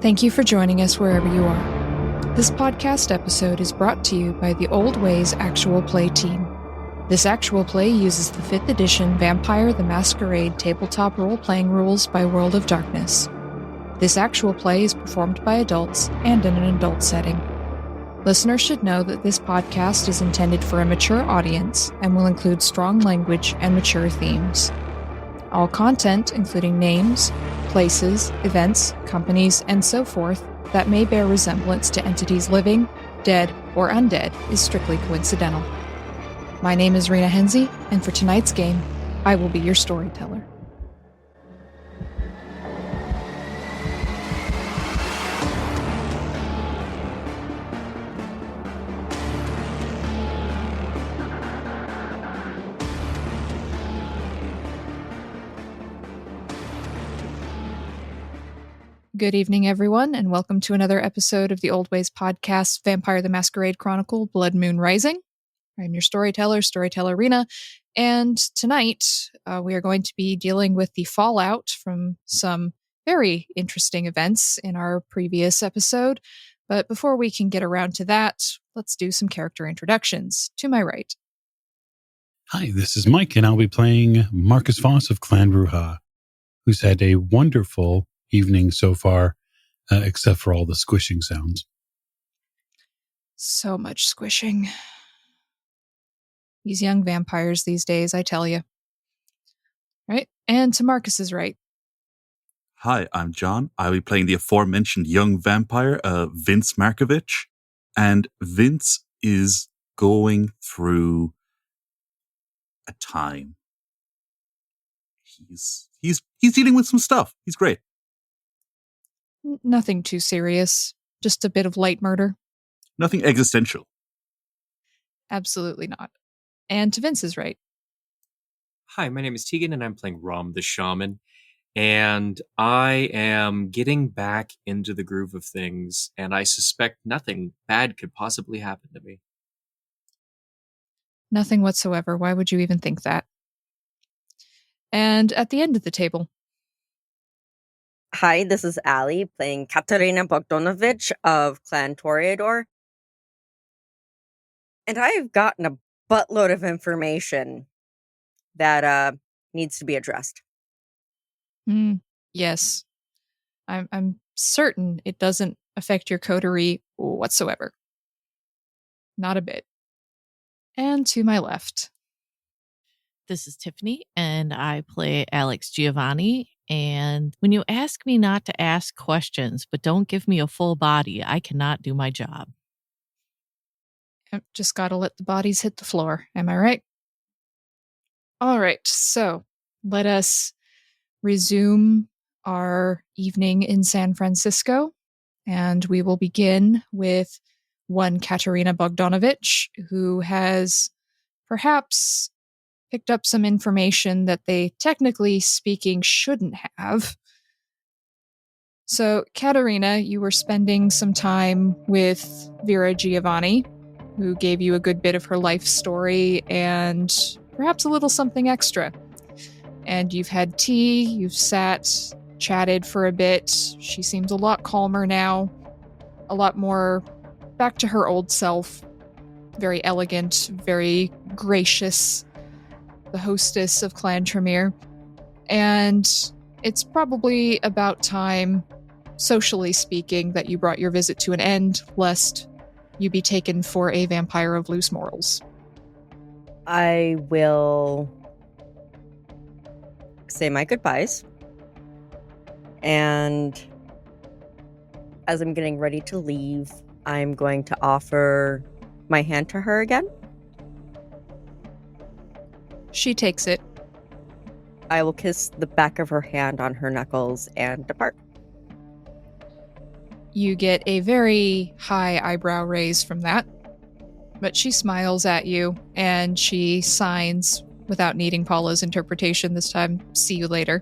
Thank you for joining us wherever you are. This podcast episode is brought to you by the Old Ways Actual Play team. This actual play uses the 5th edition Vampire the Masquerade tabletop role-playing rules by World of Darkness. This actual play is performed by adults and in an adult setting. Listeners should know that this podcast is intended for a mature audience and will include strong language and mature themes. All content, including names, places, events, companies, and so forth, that may bear resemblance to entities living, dead, or undead is strictly coincidental. My name is Rena Henze, and for tonight's game, I will be your storyteller. Good evening, everyone, and welcome to another episode of the Old Ways podcast, Vampire the Masquerade Chronicle, Blood Moon Rising. I'm your storyteller Rena, and tonight we are going to be dealing with the fallout from some very interesting events in our previous episode. But before we can get around to that, let's do some character introductions. To my right. Hi, this is Mike, and I'll be playing Marcus Voss of Clan Ruha, who's had a wonderful evening so far, except for all the squishing sounds. So much squishing. These young vampires these days, I tell you. Right? And to Marcus's right. Hi, I'm John. I'll be playing the aforementioned young vampire, Vince Markovich. And Vince is going through a time. He's dealing with some stuff. He's great. Nothing too serious. Just a bit of light murder. Nothing existential. Absolutely not. And to Vince's right. Hi, my name is Tegan, and I'm playing Rom the Shaman. And I am getting back into the groove of things, and I suspect nothing bad could possibly happen to me. Nothing whatsoever. Why would you even think that? And at the end of the table. Hi, this is Ali, playing Katerina Bogdanovich of Clan Toreador. And I've gotten a buttload of information that needs to be addressed. Yes. I'm certain it doesn't affect your coterie whatsoever. Not a bit. And to my left. This is Tiffany, and I play Alex Giovanni. And when you ask me not to ask questions, but don't give me a full body, I cannot do my job. Just gotta let the bodies hit the floor. Am I right? All right, so let us resume our evening in San Francisco. And we will begin with one Katerina Bogdanovich, who has perhaps picked up some information that they, technically speaking, shouldn't have. So, Katerina, you were spending some time with Vera Giovanni, who gave you a good bit of her life story and perhaps a little something extra. And you've had tea, you've sat, chatted for a bit. She seems a lot calmer now, a lot more back to her old self. Very elegant, very gracious. The hostess of Clan Tremere. And it's probably about time, socially speaking, that you brought your visit to an end, lest you be taken for a vampire of loose morals. I will say my goodbyes. And as I'm getting ready to leave, I'm going to offer my hand to her again. She takes it. I will kiss the back of her hand on her knuckles and depart. You get a very high eyebrow raise from that, but she smiles at you and she signs, without needing Paula's interpretation this time, "See you later."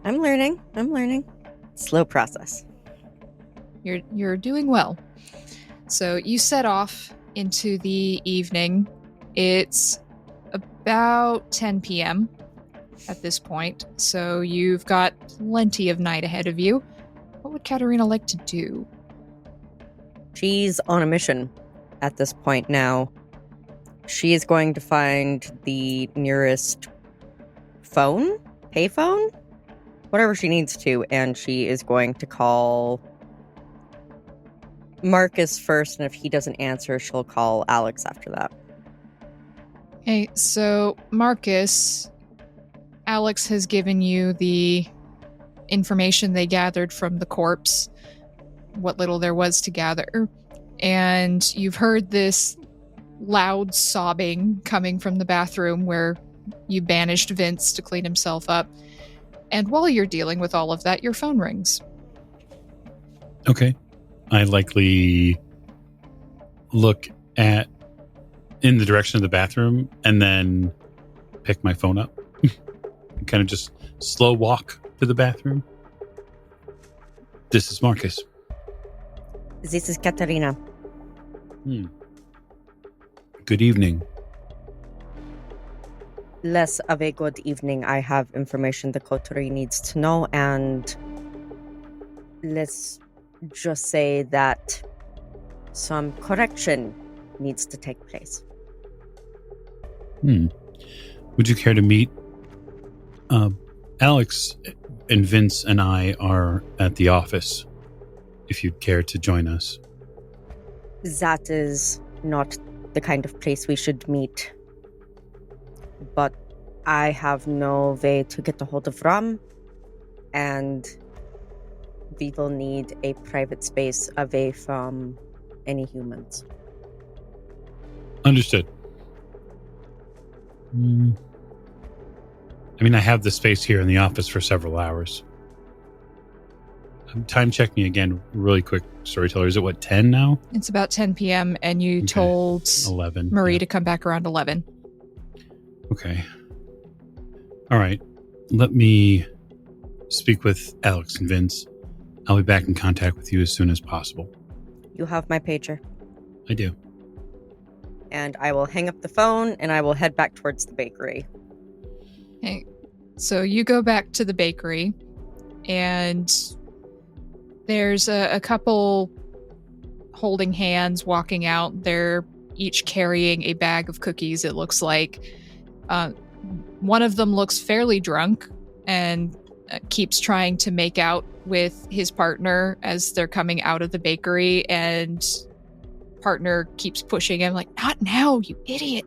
I'm learning. Slow process. You're doing well. So you set off into the evening. It's about 10 p.m. at this point, so you've got plenty of night ahead of you. What would Katerina like to do? She's on a mission at this point now. She is going to find the nearest phone, payphone, whatever she needs to, and she is going to call Marcus first, and if he doesn't answer, she'll call Alex after that. Okay, so Marcus, Alex has given you the information they gathered from the corpse, what little there was to gather, and you've heard this loud sobbing coming from the bathroom where you banished Vince to clean himself up. And while you're dealing with all of that, your phone rings. Okay. I likely look in the direction of the bathroom and then pick my phone up. Kind of just slow walk to the bathroom. This is Marcus. This is Katerina. Good evening. Less of a good evening. I have information the coterie needs to know, and let's just say that some correction needs to take place. Would you care to meet? Alex and Vince and I are at the office, if you'd care to join us. That is not the kind of place we should meet. But I have no way to get a hold of Ram, and we will need a private space away from any humans. Understood. I mean, I have the space here in the office for several hours. I'm time checking again really quick, storyteller. Is it, 10 now? It's about 10 p.m. and you told 11. Marie to come back around 11. Okay. All right. Let me speak with Alex and Vince. I'll be back in contact with you as soon as possible. You have my pager. I do. And I will hang up the phone and I will head back towards the bakery. Okay. So you go back to the bakery and there's a couple holding hands walking out. They're each carrying a bag of cookies, it looks like. One of them looks fairly drunk and keeps trying to make out with his partner as they're coming out of the bakery, and partner keeps pushing him like, "Not now, you idiot.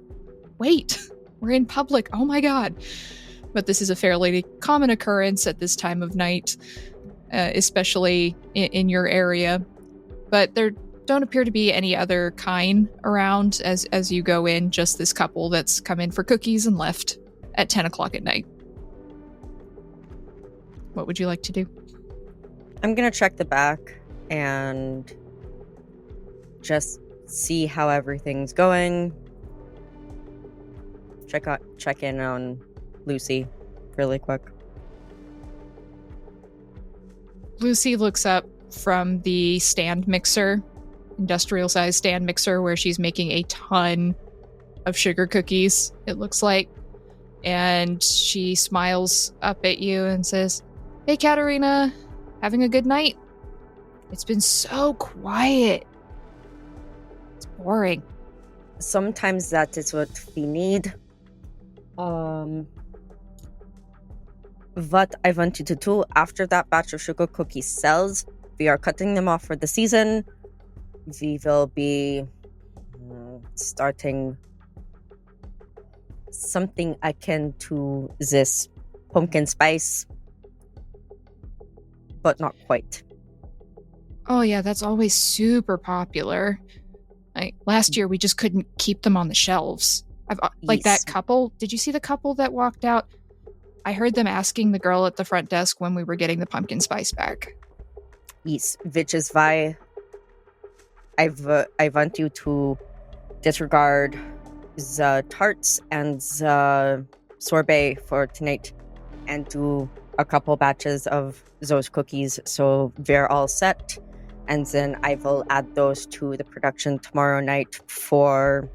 Wait, we're in public. Oh my God." But this is a fairly common occurrence at this time of night, especially in your area. But there don't appear to be any other kind around as you go in, just this couple that's come in for cookies and left at 10 o'clock at night. What would you like to do? I'm going to check the back and just see how everything's going. Check in on Lucy really quick. Lucy looks up from the stand mixer, industrial size stand mixer, where she's making a ton of sugar cookies, it looks like. And she smiles up at you and says, "Hey, Katerina, having a good night? It's been so quiet. It's boring." Sometimes that is what we need. What I want you to do after that batch of sugar cookies sells, we are cutting them off for the season. We will be starting something akin to this pumpkin spice, but not quite. Oh yeah, that's always super popular. Last year we just couldn't keep them on the shelves. Like Yes. that couple. Did you see the couple that walked out? I heard them asking the girl at the front desk when we were getting the pumpkin spice back. Yes, which is why I want you to disregard the tarts and the sorbet for tonight and do a couple batches of those cookies so we're all set. And then I will add those to the production tomorrow night for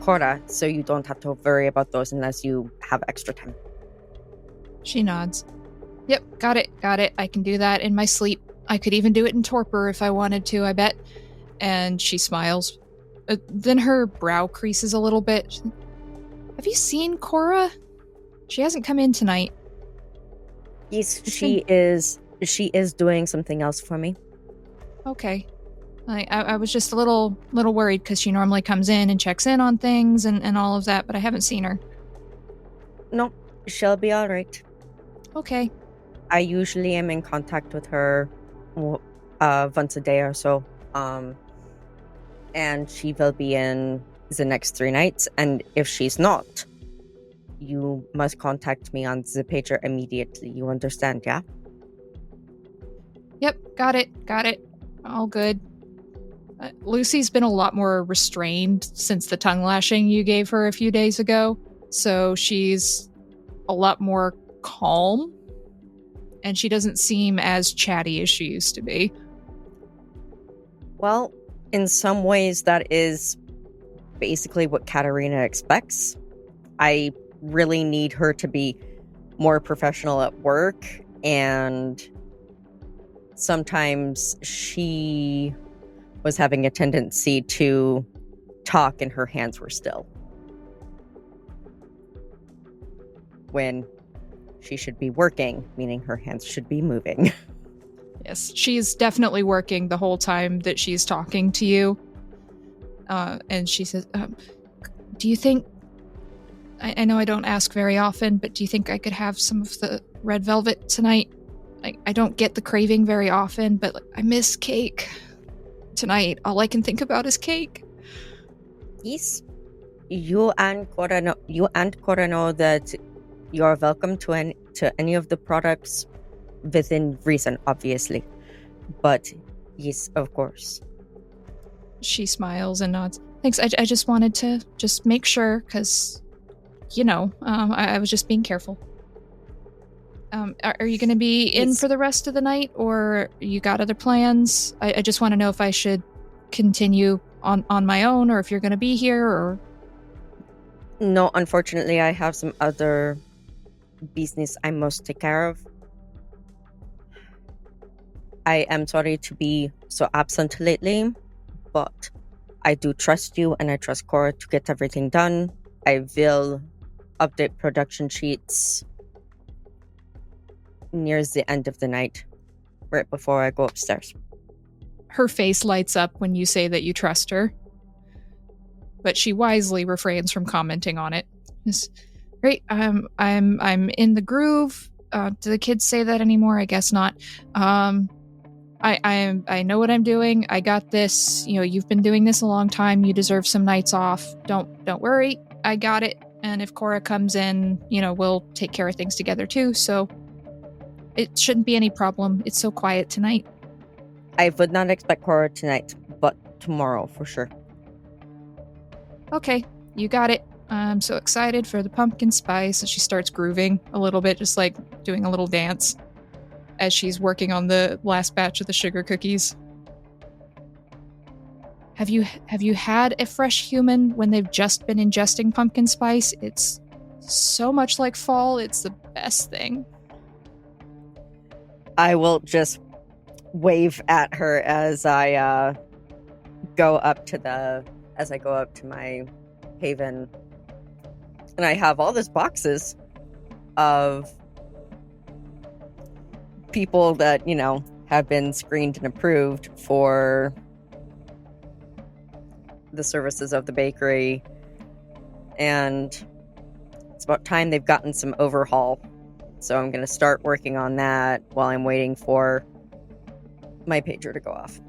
Cora, so you don't have to worry about those unless you have extra time. She nods. Yep, got it. I can do that in my sleep. I could even do it in torpor if I wanted to, I bet. And she smiles. Then her brow creases a little bit. Have you seen Cora? She hasn't come in tonight. Yes, she is doing something else for me. Okay. I was just a little worried because she normally comes in and checks in on things and all of that, but I haven't seen her. No, she'll be all right. Okay. I usually am in contact with her once a day or so. And she will be in the next 3 nights. And if she's not, you must contact me on the pager immediately. You understand, yeah? Yep, got it. All good. Lucy's been a lot more restrained since the tongue lashing you gave her a few days ago. So she's a lot more calm. And she doesn't seem as chatty as she used to be. Well, in some ways, that is basically what Katerina expects. I really need her to be more professional at work, and sometimes she was having a tendency to talk and her hands were still, when she should be working, meaning her hands should be moving. Yes, she's definitely working the whole time that she's talking to you. And she says, do you think... I know I don't ask very often, but do you think I could have some of the red velvet tonight? I don't get the craving very often, but I miss cake. Tonight, all I can think about is cake. Yes. You and Cora know that you're welcome to any of the products within reason, obviously. But yes, of course. She smiles and nods. Thanks, I just wanted to just make sure, because, I was just being careful. Are you going to be in for the rest of the night, or you got other plans? I just want to know if I should continue on my own, or if you're going to be here, or... No, unfortunately, I have some other business I must take care of. I am sorry to be so absent lately, but I do trust you, and I trust Cora to get everything done. I will update production sheets near the end of the night, right before I go upstairs. Her face lights up when you say that you trust her, but she wisely refrains from commenting on it. It's, great, I'm in the groove. Do the kids say that anymore? I guess not. I know what I'm doing. I got this. You've been doing this a long time. You deserve some nights off. Don't worry. I got it. And if Cora comes in, we'll take care of things together too. So it shouldn't be any problem. It's so quiet tonight. I would not expect Cora tonight, but tomorrow for sure. Okay, you got it. I'm so excited for the pumpkin spice. And she starts grooving a little bit, just like doing a little dance as she's working on the last batch of the sugar cookies. Have you had a fresh human when they've just been ingesting pumpkin spice? It's so much like fall. It's the best thing. I will just wave at her as I go up to my haven, and I have all these boxes of people that have been screened and approved for the services of the bakery, and it's about time they've gotten some overhaul. So I'm going to start working on that while I'm waiting for my pager to go off.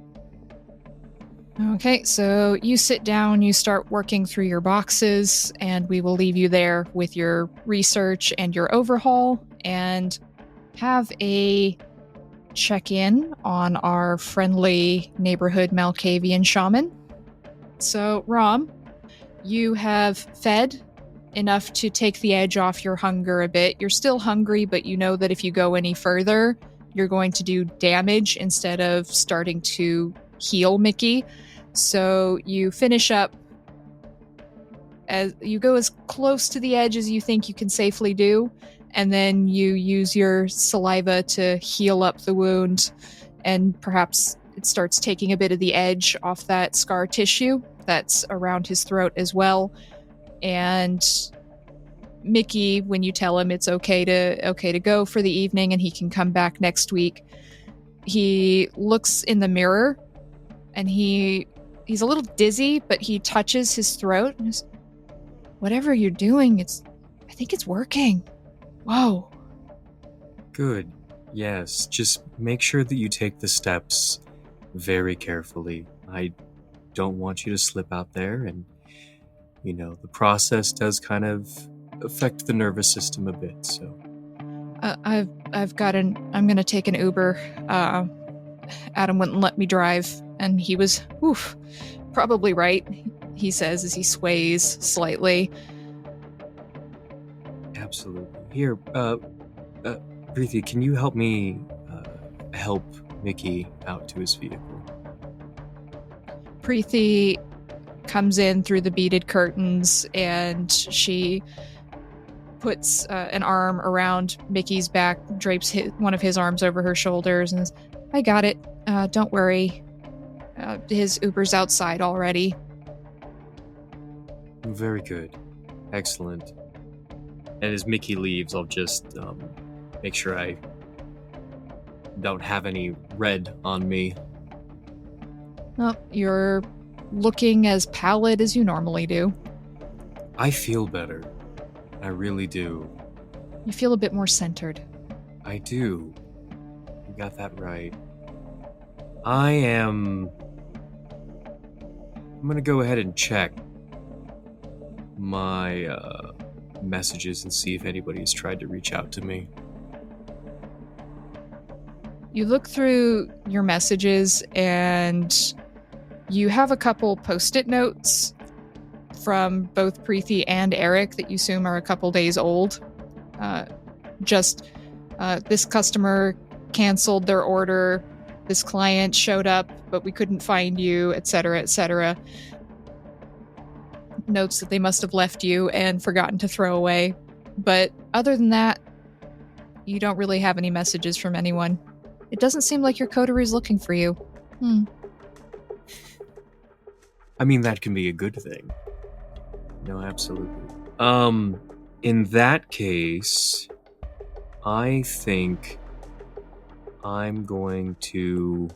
Okay, so you sit down, you start working through your boxes, and we will leave you there with your research and your overhaul, and have a check-in on our friendly neighborhood Malkavian shaman. So, Rom, you have fed enough to take the edge off your hunger a bit. You're still hungry, but you know that if you go any further, you're going to do damage instead of starting to heal Mickey. So you finish up as close to the edge as you think you can safely do, and then you use your saliva to heal up the wound, and perhaps it starts taking a bit of the edge off that scar tissue that's around his throat as well. And Mickey, when you tell him it's okay to go for the evening and he can come back next week, he looks in the mirror and he's a little dizzy, but he touches his throat and says, "Whatever you're doing, I think it's working. Whoa." Good. Yes, just make sure that you take the steps very carefully. I don't want you to slip out there, and the process does kind of affect the nervous system a bit, so. I'm gonna take an Uber. Adam wouldn't let me drive, and he was, probably right, he says as he sways slightly. Absolutely. Here, Preeti, can you help me help Mickey out to his vehicle? Preeti comes in through the beaded curtains, and she puts an arm around Mickey's back, drapes one of his arms over her shoulders, and says, "I got it. Don't worry. His Uber's outside already." Very good. Excellent. And as Mickey leaves, I'll just make sure I don't have any red on me. Well, you're looking as pallid as you normally do. I feel better. I really do. You feel a bit more centered. I do. You got that right. I'm gonna go ahead and check my messages and see if anybody's tried to reach out to me. You look through your messages and you have a couple post-it notes from both Preeti and Eric that you assume are a couple days old. This customer canceled their order, this client showed up, but we couldn't find you, etc., etc. Notes that they must have left you and forgotten to throw away. But other than that, you don't really have any messages from anyone. It doesn't seem like your coterie is looking for you. I mean, that can be a good thing. No, absolutely. In that case, I think I'm going to,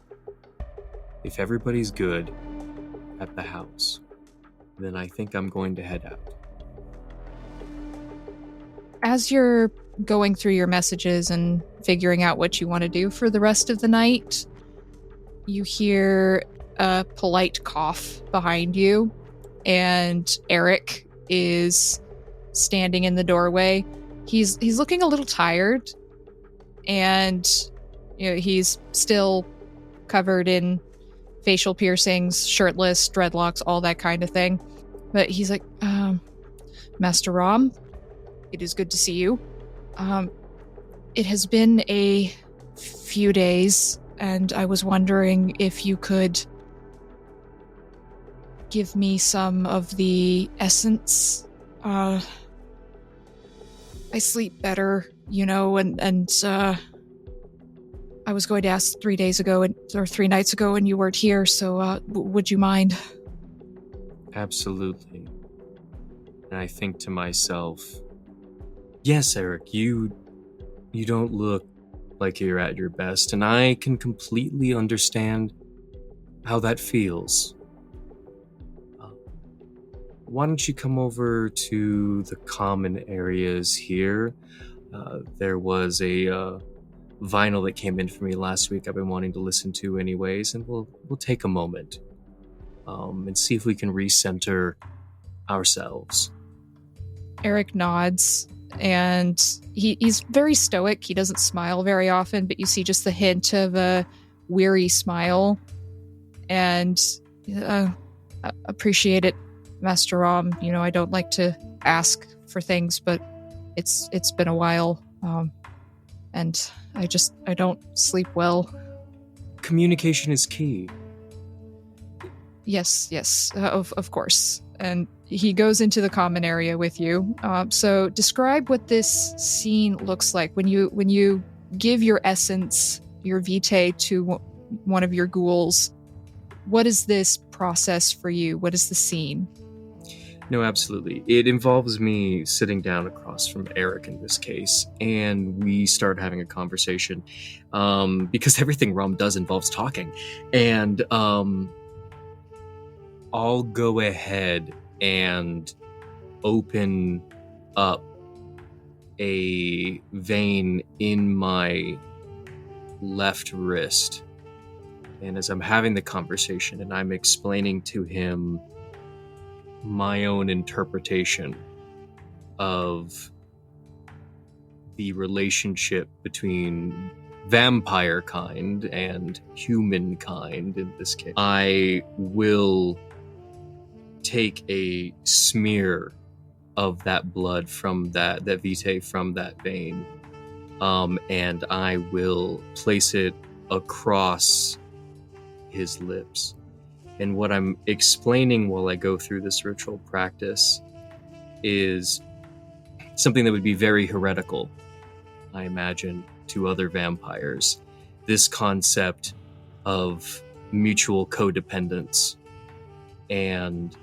if everybody's good at the house, then I think I'm going to head out. As you're going through your messages and figuring out what you want to do for the rest of the night, you hear a polite cough behind you, and Eric is standing in the doorway. He's looking a little tired, and he's still covered in facial piercings, shirtless, dreadlocks, all that kind of thing. But he's like, "Master Rom, it is good to see you. It has been a few days, and I was wondering if you could give me some of the essence. I sleep better, and I was going to ask 3 days ago, or 3 nights ago, and you weren't here, so would you mind?" Absolutely. And I think to myself, yes, Eric, you don't look like you're at your best, and I can completely understand how that feels. Why don't you come over to the common areas here? There was a vinyl that came in for me last week I've been wanting to listen to anyways, and we'll take a moment and see if we can recenter ourselves. Eric nods, and he's very stoic. He doesn't smile very often, but you see just the hint of a weary smile. And appreciate it, Master Rom. I don't like to ask for things, but it's been a while, and I don't sleep well. Communication is key. Yes, of course. And he goes into the common area with you. So describe what this scene looks like when you give your essence, your vitae, to one of your ghouls. What is this process for you? What is the scene? No, absolutely. It involves me sitting down across from Eric in this case, and we start having a conversation, because everything Rum does involves talking. And I'll go ahead and open up a vein in my left wrist. And as I'm having the conversation and I'm explaining to him my own interpretation of the relationship between vampire kind and humankind in this case, I will take a smear of that blood from that vitae from that vein, and I will place it across his lips. And what I'm explaining while I go through this ritual practice is something that would be very heretical, I imagine, to other vampires. This concept of mutual codependence and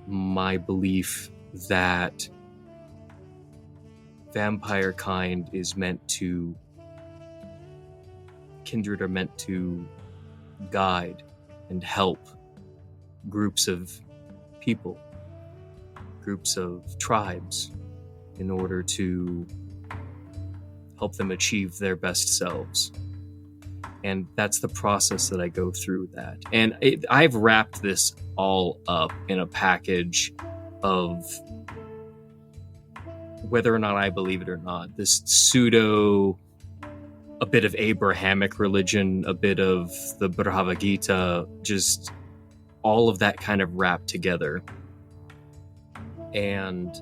my belief that vampire kind is meant to, kindred are meant to guide and help groups of people, groups of tribes, in order to help them achieve their best selves. And that's the process that I go through that. And I've wrapped this all up in a package of, whether or not I believe it or not, this pseudo, a bit of Abrahamic religion, a bit of the Bhagavad Gita, just all of that kind of wrapped together. And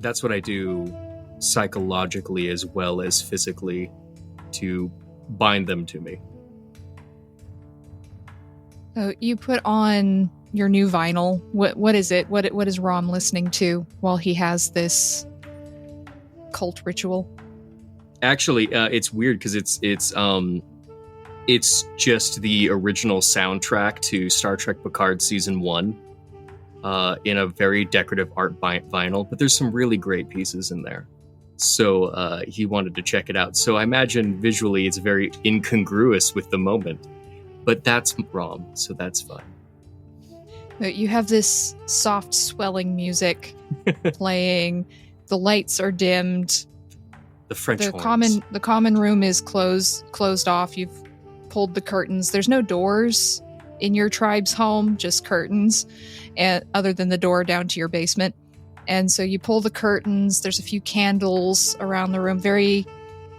that's what I do psychologically as well as physically to bind them to me. So you put on your new vinyl. What is it? What is Rom listening to while he has this cult ritual? Actually, it's weird because it's just the original soundtrack to Star Trek Picard Season 1 in a very decorative art vinyl, but there's some really great pieces in there. So he wanted to check it out. So I imagine visually it's very incongruous with the moment, but that's Rom, so that's fine. You have this soft swelling music playing. The lights are dimmed. The French horns. The common room is closed off. You've pulled the curtains. There's no doors in your tribe's home, just curtains, and other than the door down to your basement. And so you pull the curtains. There's a few candles around the room, very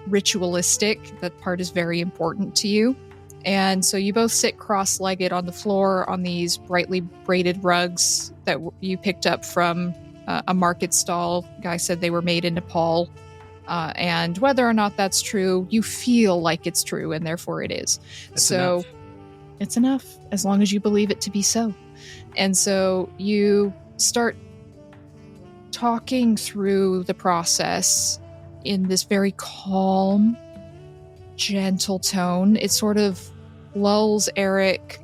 ritualistic. That part is very important to you. And so you both sit cross-legged on the floor on these brightly braided rugs that you picked up from a market stall. Guy said they were made in Nepal. And whether or not that's true, you feel like it's true, and therefore it is. That's enough. It's enough, as long as you believe it to be so. And so you start talking through the process in this very calm, gentle tone. It sort of lulls Eric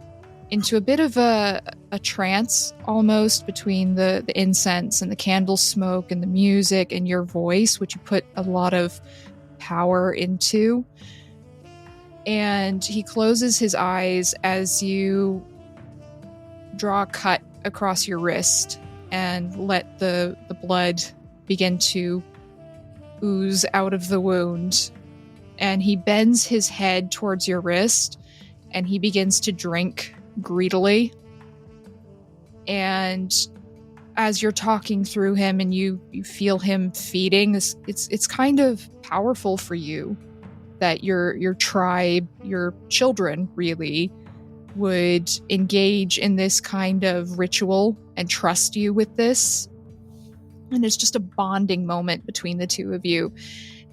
into a bit of a trance, almost, between the incense and the candle smoke and the music and your voice, which you put a lot of power into. And he closes his eyes as you draw a cut across your wrist and let the blood begin to ooze out of the wound. And he bends his head towards your wrist and he begins to drink greedily. And as you're talking through him and you feel him feeding, it's kind of powerful for you that your tribe, your children really, would engage in this kind of ritual and trust you with this. And it's just a bonding moment between the two of you.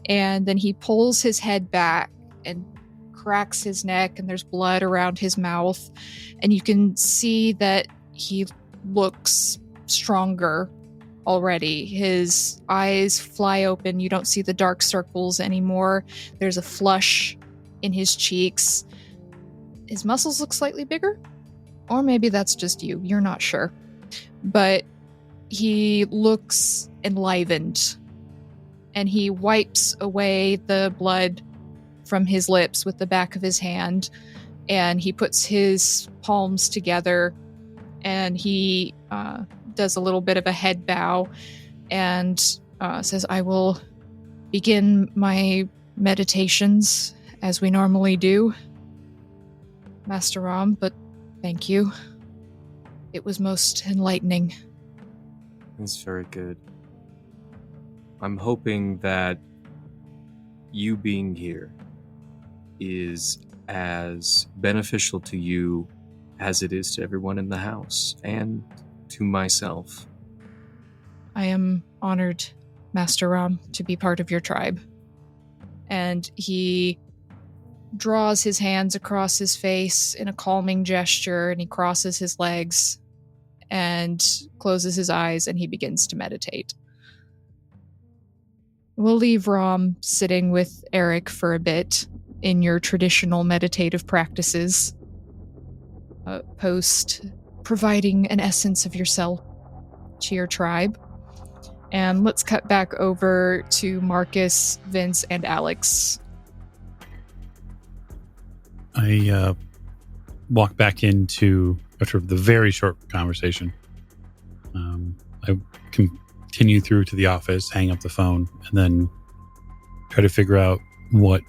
And then he pulls his head back and cracks his neck, and there's blood around his mouth. And you can see that he looks stronger already. His eyes fly open. You don't see the dark circles anymore. There's a flush in his cheeks. His muscles look slightly bigger. Or maybe that's just you. You're not sure. But he looks enlivened. And he wipes away the blood from his lips with the back of his hand. And he puts his palms together. And he does a little bit of a head bow. And says, I will begin my meditations as we normally do, Master Ram, but thank you. It was most enlightening. That's very good. I'm hoping that you being here is as beneficial to you as it is to everyone in the house and to myself. I am honored, Master Ram, to be part of your tribe. And he draws his hands across his face in a calming gesture, and he crosses his legs and closes his eyes, and he begins to meditate. We'll leave Rom sitting with Eric for a bit in your traditional meditative practices, post providing an essence of yourself to your tribe. And let's cut back over to Marcus, Vince, and Alex. I walk back into after the very short conversation. I continue through to the office, hang up the phone, and then try to figure out what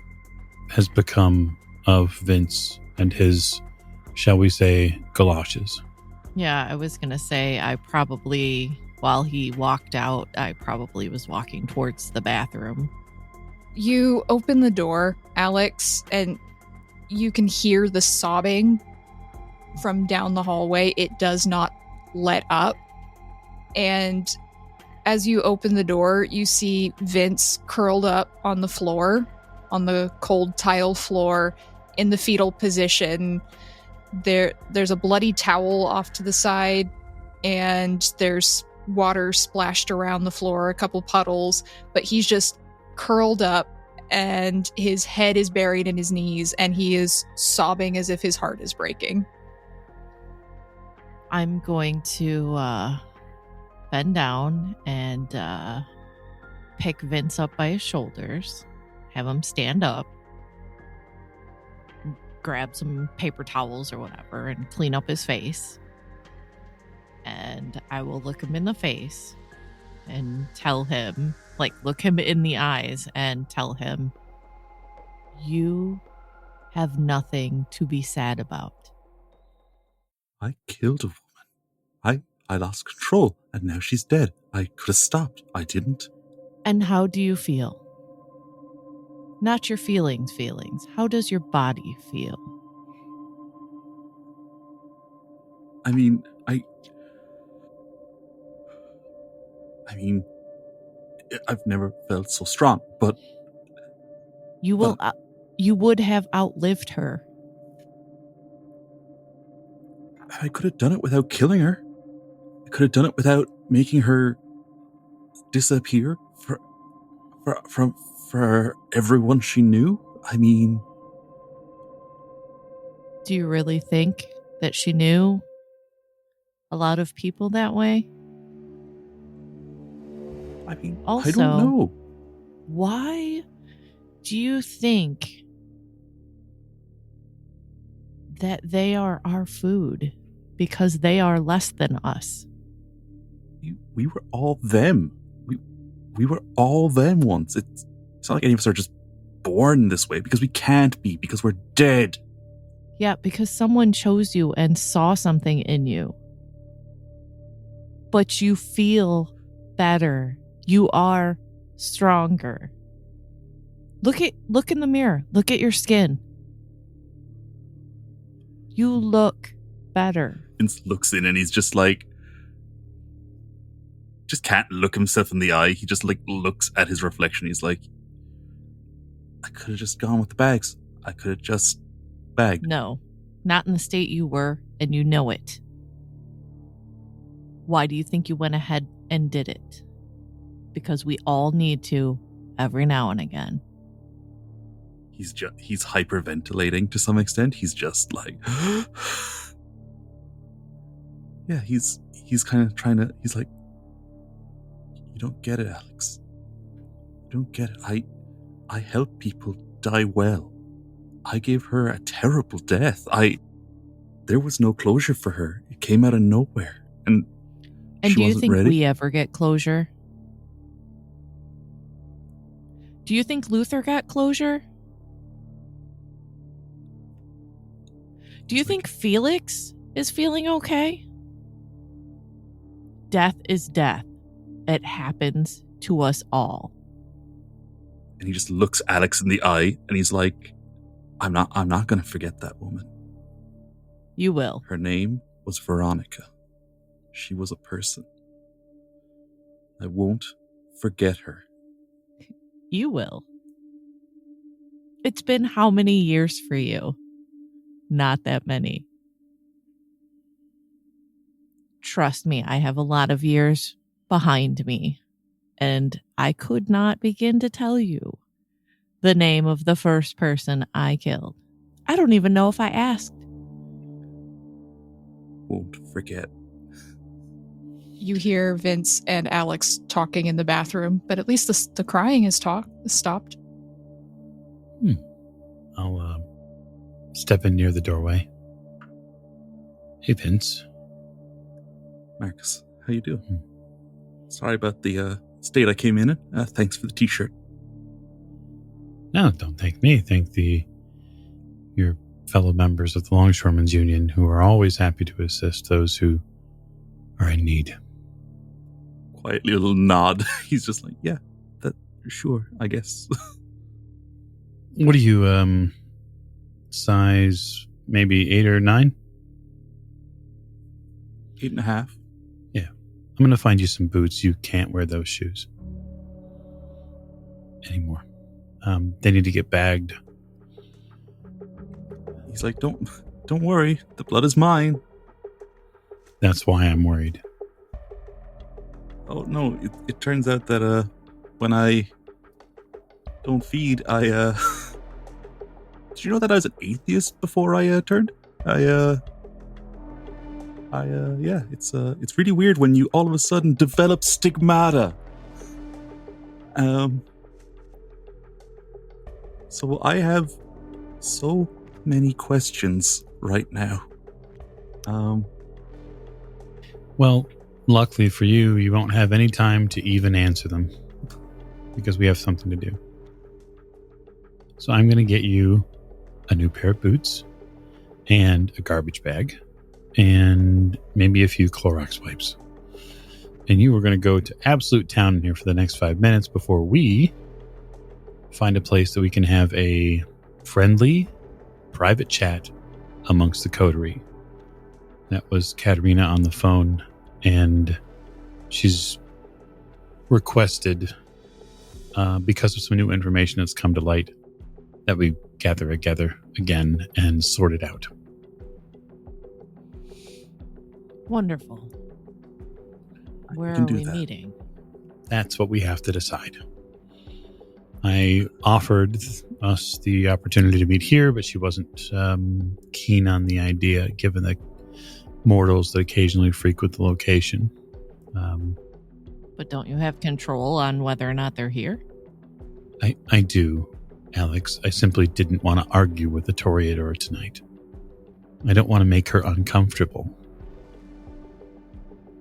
has become of Vince and his, shall we say, galoshes. Yeah, I was going to say, while he walked out, I probably was walking towards the bathroom. You open the door, Alex, and you can hear the sobbing from down the hallway. It does not let up. And as you open the door, you see Vince curled up on the floor, on the cold tile floor, in the fetal position. There's a bloody towel off to the side, and there's water splashed around the floor, a couple puddles, but he's just curled up, and his head is buried in his knees, and he is sobbing as if his heart is breaking. I'm going to bend down and pick Vince up by his shoulders, have him stand up, grab some paper towels or whatever, and clean up his face. And I will look him in the face and tell him, look him in the eyes and tell him, you have nothing to be sad about. I killed a woman. I lost control, and now she's dead. I could have stopped. I didn't. And how do you feel? Not your feelings. How does your body feel? I mean, I've never felt so strong, but you would have outlived her. I could have done it without killing her. I could have done it without making her disappear for everyone she knew. I mean, do you really think that she knew a lot of people that way? I mean, also, I don't know. Why do you think that they are our food? Because they are less than us. We were all them. We were all them once. It's not like any of us are just born this way, because we can't be, because we're dead. Yeah, because someone chose you and saw something in you. But you feel better. You are stronger. Look in the mirror. Look at your skin. You look better. Vince looks in and he's just can't look himself in the eye. He just looks at his reflection. He's like, I could have just gone with the bags. I could have just bagged. No, not in the state you were, and you know it. Why do you think you went ahead and did it? Because we all need to every now and again. He's hyperventilating to some extent. He's just like, yeah, he's kind of trying to, he's like, you don't get it, Alex. You don't get it. I help people die well. I gave her a terrible death. There was no closure for her. It came out of nowhere. And she do you wasn't think ready. we ever get closure? Do you think Luther got closure? Do you think Felix is feeling okay? Death is death. It happens to us all. And he just looks Alex in the eye and he's like, I'm not going to forget that woman. You will. Her name was Veronica. She was a person. I won't forget her. You will. It's been how many years for you? Not that many. Trust me, I have a lot of years behind me, and I could not begin to tell you the name of the first person I killed. I don't even know if I asked. Won't forget. You hear Vince and Alex talking in the bathroom, but at least the crying is stopped. I'll step in near the doorway. Hey, Vince. Marcus, how you doing? Sorry about the state I came in. Thanks for the t-shirt. No, don't thank me. Thank your fellow members of the Longshoremen's Union, who are always happy to assist those who are in need. Quiet little nod. He's just like, yeah, that sure, I guess. What are you, size maybe 8 or 9? 8.5. Yeah. I'm going to find you some boots. You can't wear those shoes anymore. They need to get bagged. He's like, don't worry. The blood is mine. That's why I'm worried. Oh, no. It turns out that when I don't feed, Did you know that I was an atheist before I turned? Yeah, it's really weird when you all of a sudden develop stigmata. So I have so many questions right now. Well, luckily for you, you won't have any time to even answer them because we have something to do. So I'm going to get you a new pair of boots and a garbage bag and maybe a few Clorox wipes. And you are going to go to absolute town in here for the next 5 minutes before we find a place that we can have a friendly, private chat amongst the coterie. That was Katerina on the phone, and she's requested, because of some new information that's come to light, that we gather together again and sort it out. Wonderful. Where are we meeting? That's what we have to decide. I offered us the opportunity to meet here, but she wasn't keen on the idea, given the mortals that occasionally frequent the location. But don't you have control on whether or not they're here? I do, Alex. I simply didn't want to argue with the Toreador tonight. I don't want to make her uncomfortable.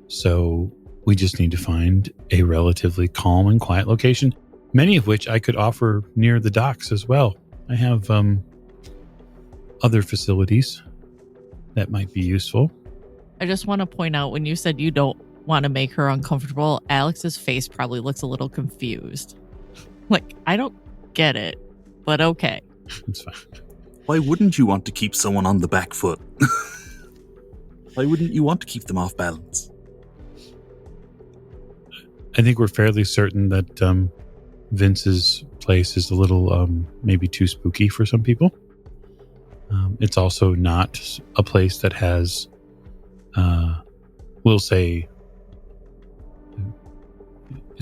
So we just need to find a relatively calm and quiet location, many of which I could offer near the docks as well. I have other facilities that might be useful. I just want to point out, when you said you don't want to make her uncomfortable, Alex's face probably looks a little confused. Like, I don't get it, but okay. It's fine. Why wouldn't you want to keep someone on the back foot? Why wouldn't you want to keep them off balance? I think we're fairly certain that Vince's place is a little maybe too spooky for some people. It's also not a place that has, we'll say,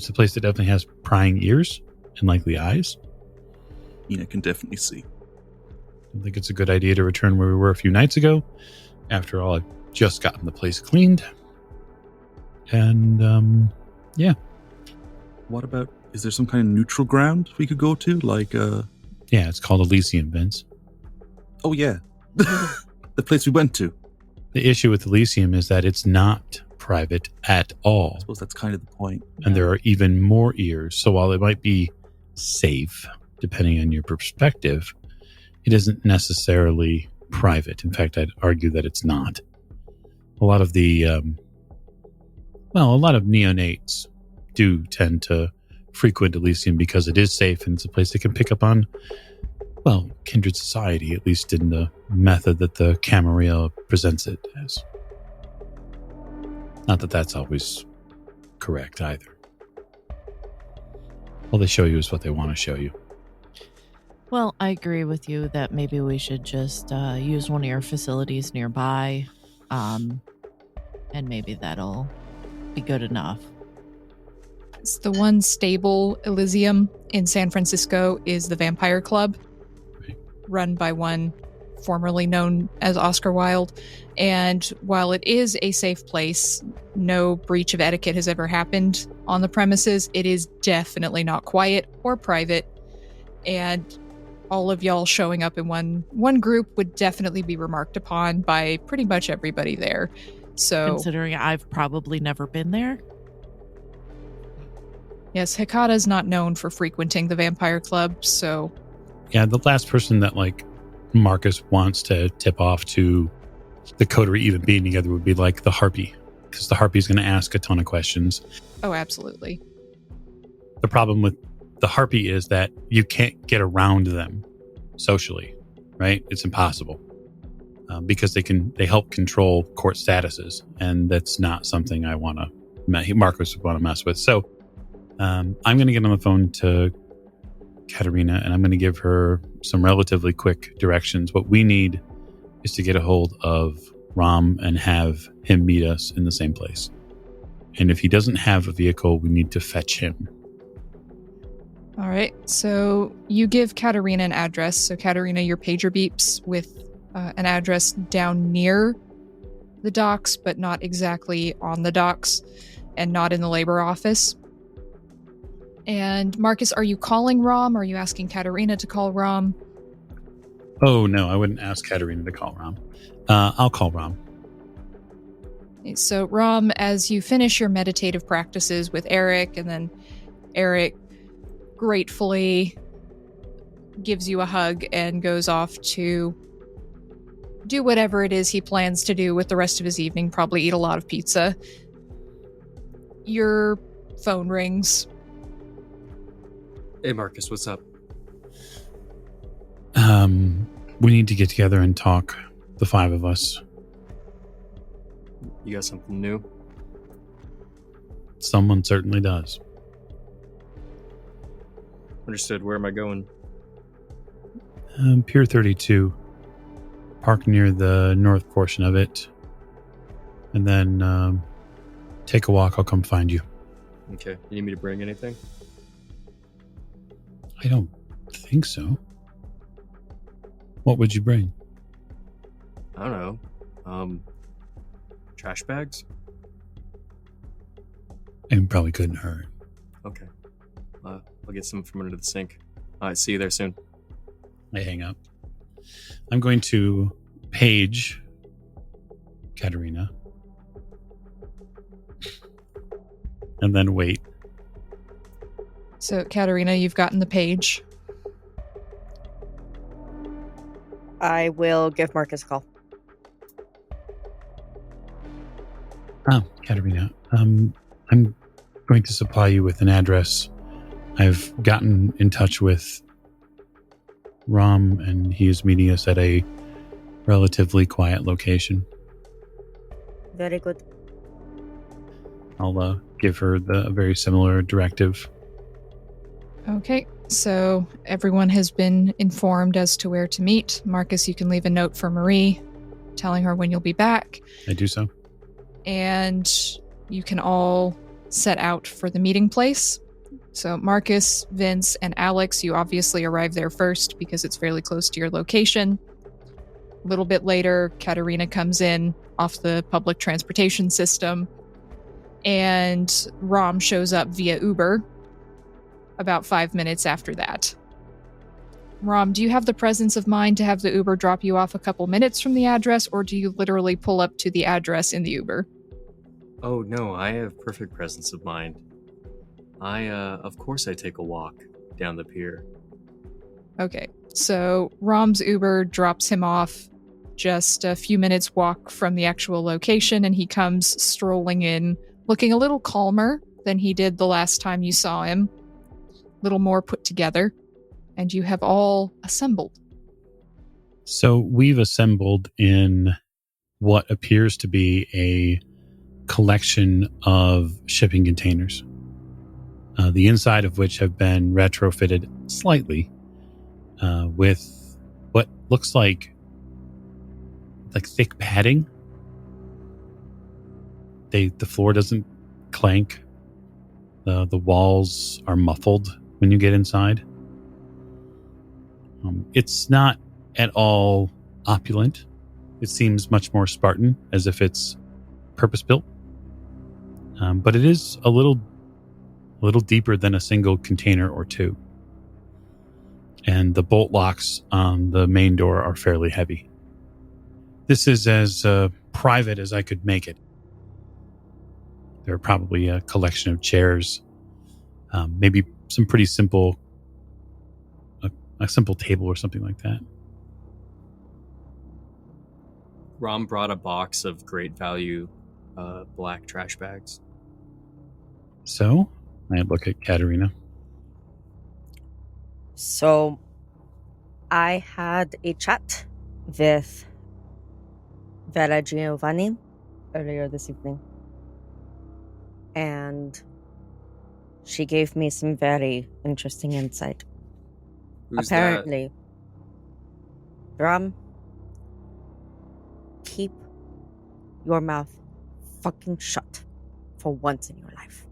It's a place that definitely has prying ears and likely eyes. Ina can definitely see. I think it's a good idea to return where we were a few nights ago. After all, I've just gotten the place cleaned. And, yeah. What about, is there some kind of neutral ground we could go to? Like, Yeah, it's called Elysium, Vince. oh yeah, the place we went to. The issue with Elysium is that it's not private at all. I suppose that's kind of the point. And there are even more ears. So while it might be safe, depending on your perspective, it isn't necessarily private. In fact, I'd argue that it's not. A lot of the, a lot of neonates do tend to frequent Elysium because it is safe and it's a place they can pick up on, kindred society, at least in the method that the Camarilla presents it as. Not that that's always correct either. All they show you is what they want to show you. Well, I agree with you that maybe we should just use one of your facilities nearby, and maybe that'll be good enough. It's the one stable Elysium in San Francisco is the Vampire Club, run by one formerly known as Oscar Wilde. And while it is a safe place, no breach of etiquette has ever happened on the premises. It is definitely not quiet or private. And all of y'all showing up in one group would definitely be remarked upon by pretty much everybody there. So, considering I've probably never been there. Yes, Hikata's not known for frequenting the Vampire Club, so... Yeah, the last person that, Marcus wants to tip off to the coterie even being together would be, the Harpy. Because the Harpy's going to ask a ton of questions. Oh, absolutely. The problem with the Harpy is that you can't get around them socially, right? It's impossible. Because they help control court statuses. And that's not something Marcus would want to mess with. So, I'm going to get on the phone to Katerina, and I'm going to give her some relatively quick directions. What we need is to get a hold of Ram and have him meet us in the same place. And if he doesn't have a vehicle, we need to fetch him. All right. So you give Katerina an address. So Katerina, your pager beeps with an address down near the docks, but not exactly on the docks and not in the labor office. And Marcus, are you calling Ram? Or are you asking Katerina to call Ram? Oh, no, I wouldn't ask Katerina to call Ram. I'll call Ram. So Ram, as you finish your meditative practices with Eric, and then Eric gratefully gives you a hug and goes off to do whatever it is he plans to do with the rest of his evening, probably eat a lot of pizza. Your phone rings. Hey, Marcus, what's up? We need to get together and talk, the five of us. You got something new? Someone certainly does. Understood. Where am I going? Pier 32. Park near the north portion of it. And then take a walk. I'll come find you. Okay. You need me to bring anything? I don't think so. What would you bring? I don't know. Trash bags? It probably couldn't hurt. Okay. I'll get some from under the sink. All right, see you there soon. I hang up. I'm going to page Katerina. And then wait. So, Katerina, you've gotten the page. I will give Marcus a call. Katerina, I'm going to supply you with an address. I've gotten in touch with Ram, and he is meeting us at a relatively quiet location. Very good. I'll give her a very similar directive. Okay, so everyone has been informed as to where to meet. Marcus, you can leave a note for Marie, telling her when you'll be back. I do so. And you can all set out for the meeting place. So Marcus, Vince, and Alex, you obviously arrive there first because it's fairly close to your location. A little bit later, Katerina comes in off the public transportation system, and Rom shows up via Uber about 5 minutes after that. Rom, do you have the presence of mind to have the Uber drop you off a couple minutes from the address, or do you literally pull up to the address in the Uber? Oh no, I have perfect presence of mind. Of course I take a walk down the pier. Okay, so Rom's Uber drops him off just a few minutes walk from the actual location, and he comes strolling in, looking a little calmer than he did the last time you saw him. A little more put together, and you have all assembled. So we've assembled in what appears to be a collection of shipping containers, the inside of which have been retrofitted slightly with what looks like thick padding. The floor doesn't clank. The walls are muffled when you get inside. It's not at all opulent. It seems much more Spartan, as if it's purpose-built. But it is a little deeper than a single container or two. And the bolt locks on the main door are fairly heavy. This is as private as I could make it. There are probably a collection of chairs, maybe some pretty simple, a simple table or something like that. Rom brought a box of great value black trash bags. So I look at Katerina. So I had a chat with Vera Giovanni earlier this evening, and she gave me some very interesting insight. Who's Apparently, Ram, keep your mouth fucking shut for once in your life.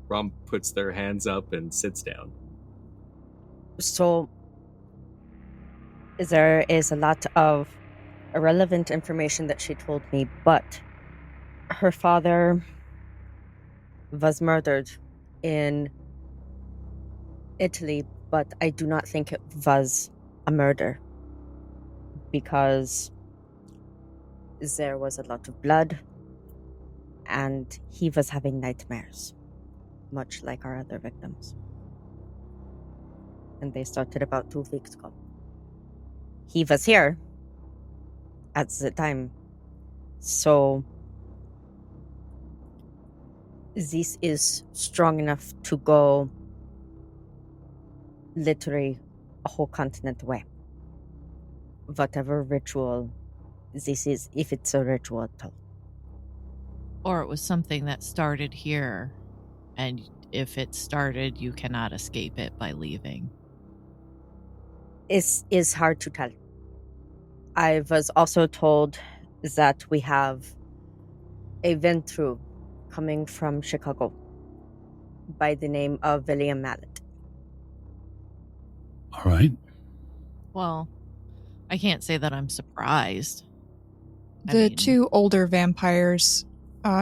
that? Rom puts their hands up and sits down. So, there is a lot of irrelevant information that she told me, but her father was murdered in Italy, but I do not think it was a murder because there was a lot of blood and he was having nightmares, much like our other victims. And they started about 2 weeks ago. He was here at the time, so this is strong enough to go literally a whole continent away. Whatever ritual this is, if it's a ritual at all. Or it was something that started here, and if it started, you cannot escape it by leaving. It's hard to tell. I was also told that we have a Ventru coming from Chicago by the name of William Mallet. All right. Well, I can't say that I'm surprised. The two older vampires,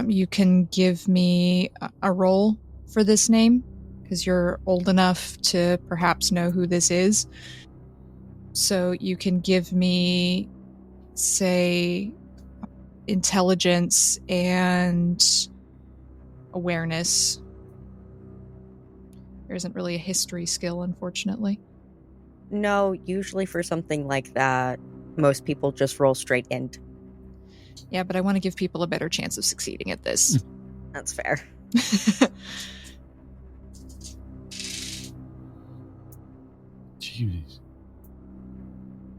you can give me a roll for this name, because you're old enough to perhaps know who this is. So you can give me, say, intelligence and awareness. There isn't really a history skill, unfortunately. No, usually for something like that, most people just roll straight int. Yeah, but I want to give people a better chance of succeeding at this. That's fair. Jeez.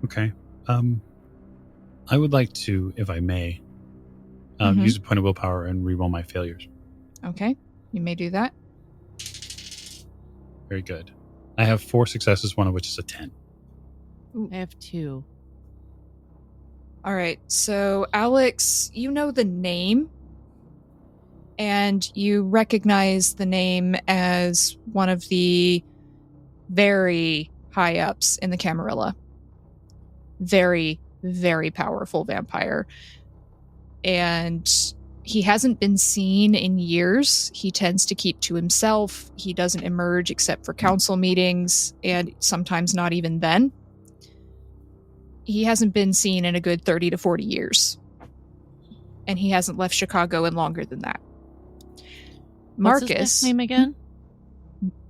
Okay. I would like to, if I may, use a point of willpower and reroll my failures. Okay, you may do that. Very good. I have 4 successes, one of which is a 10. I have 2. All right, so Alex, you know the name, and you recognize the name as one of the very high ups in the Camarilla. Very, very powerful vampire. And he hasn't been seen in years. He tends to keep to himself. He doesn't emerge except for council meetings, and sometimes not even then. He hasn't been seen in a good 30 to 40 years. And he hasn't left Chicago in longer than that. Marcus. What's his name again?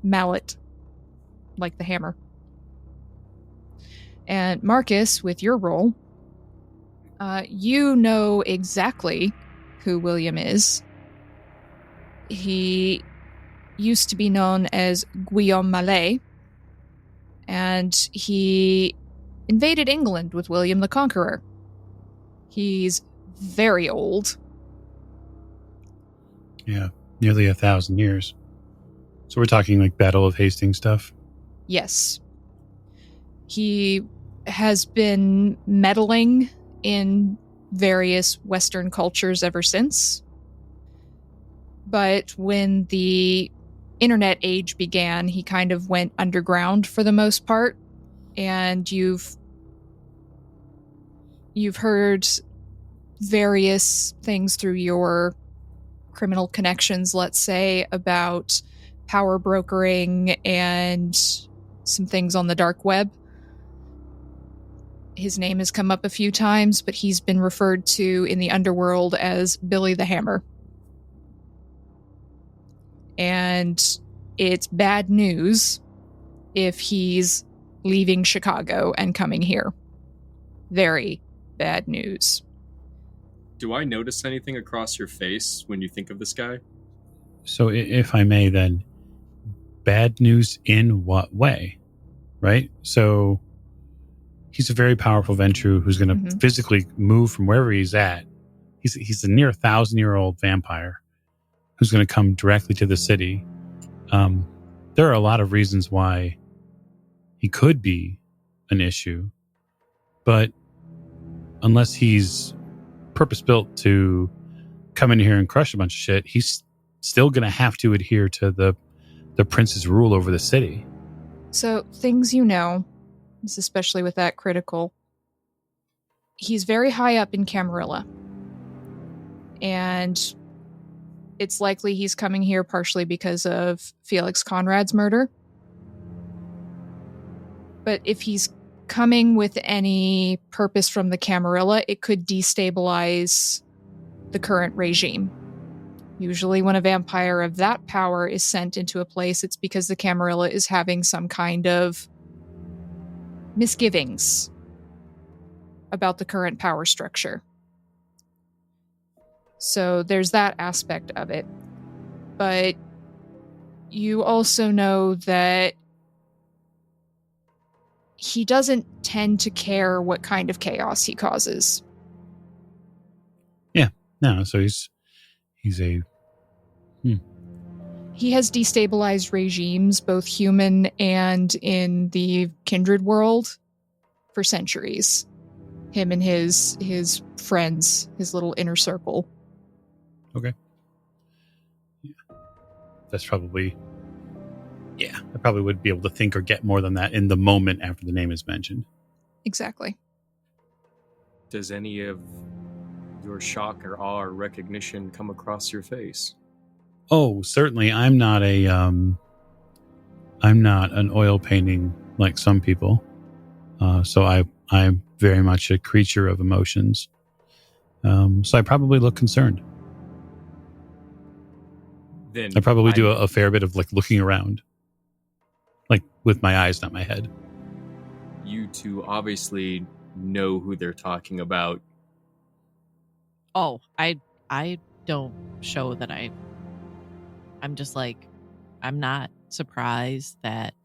Mallet. Like the hammer. And Marcus, with your role, you know exactly who William is. He used to be known as Guillaume Mallet, and he invaded England with William the Conqueror. He's very old. Yeah, nearly 1,000 years. So we're talking like Battle of Hastings stuff? Yes. He has been meddling in various Western cultures ever since. But when the internet age began, he kind of went underground for the most part. And you've heard various things through your criminal connections, let's say, about power brokering and some things on the dark web. His name has come up a few times, but he's been referred to in the underworld as Billy the Hammer. And it's bad news if he's leaving Chicago and coming here. Very bad news. Do I notice anything across your face when you think of this guy? So if I may then, bad news in what way? Right? So he's a very powerful Ventrue who's going to physically move from wherever he's at. He's a near 1,000-year-old vampire who's going to come directly to the city. There are a lot of reasons why he could be an issue, but unless he's purpose-built to come in here and crush a bunch of shit, he's still going to have to adhere to the prince's rule over the city. So, things you know, especially with that critical, he's very high up in Camarilla. And it's likely he's coming here partially because of Felix Conrad's murder. But if he's coming with any purpose from the Camarilla, it could destabilize the current regime. Usually when a vampire of that power is sent into a place, it's because the Camarilla is having some kind of misgivings about the current power structure. So there's that aspect of it. But you also know that he doesn't tend to care what kind of chaos he causes. Yeah, no, so he's a... He has destabilized regimes, both human and in the Kindred world, for centuries. Him and his friends, his little inner circle. Okay. Yeah. That's probably... Yeah, I probably would be able to think or get more than that in the moment after the name is mentioned. Exactly. Does any of your shock or awe or recognition come across your face? Oh, certainly. I'm not an oil painting like some people. So I'm very much a creature of emotions. So I probably look concerned. Then I probably do a fair bit of like looking around. Like with my eyes, not my head. You two obviously know who they're talking about. Oh, I don't show that I'm just like, I'm not surprised that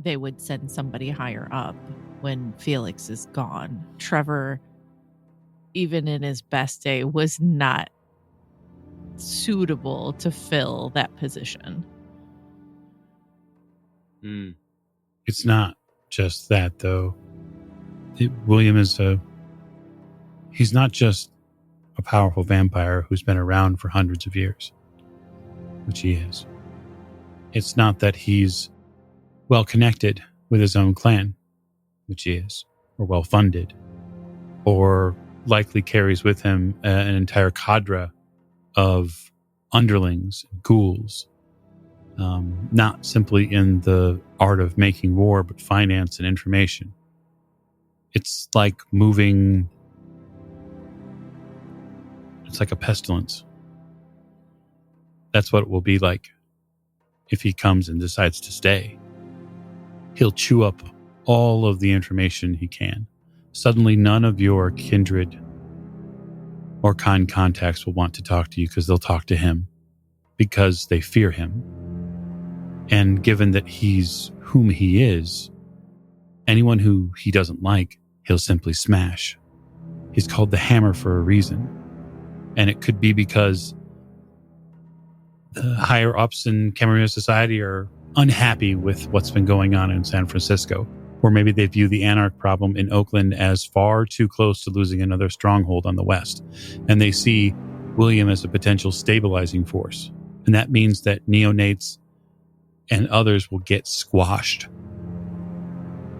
they would send somebody higher up when Felix is gone. Trevor, even in his best day, was not suitable to fill that position. It's not just that, though. William is he's not just a powerful vampire who's been around for hundreds of years, which he is. It's not that he's well connected with his own clan, which he is, or well funded, or likely carries with him an entire cadre of underlings, ghouls, not simply in the art of making war, but finance and information. It's like moving. It's like a pestilence. That's what it will be like if he comes and decides to stay. He'll chew up all of the information he can. Suddenly, none of your kindred or kind contacts will want to talk to you because they'll talk to him because they fear him. And given that he's whom he is, anyone who he doesn't like, he'll simply smash. He's called the Hammer for a reason. And it could be because the higher ups in Camarilla society are unhappy with what's been going on in San Francisco. Or maybe they view the anarch problem in Oakland as far too close to losing another stronghold on the West. And they see William as a potential stabilizing force. And that means that neonates and others will get squashed.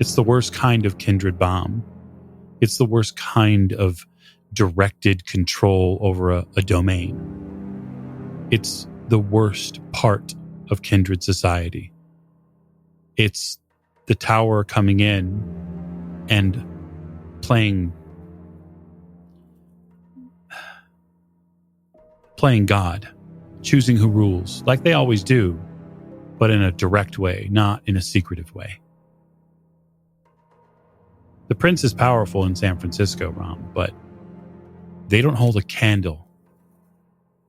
It's the worst kind of kindred bomb. It's the worst kind of directed control over a domain. It's the worst part of kindred society. It's the tower coming in and playing God, choosing who rules, like they always do, but in a direct way, not in a secretive way. The prince is powerful in San Francisco, Rom, but they don't hold a candle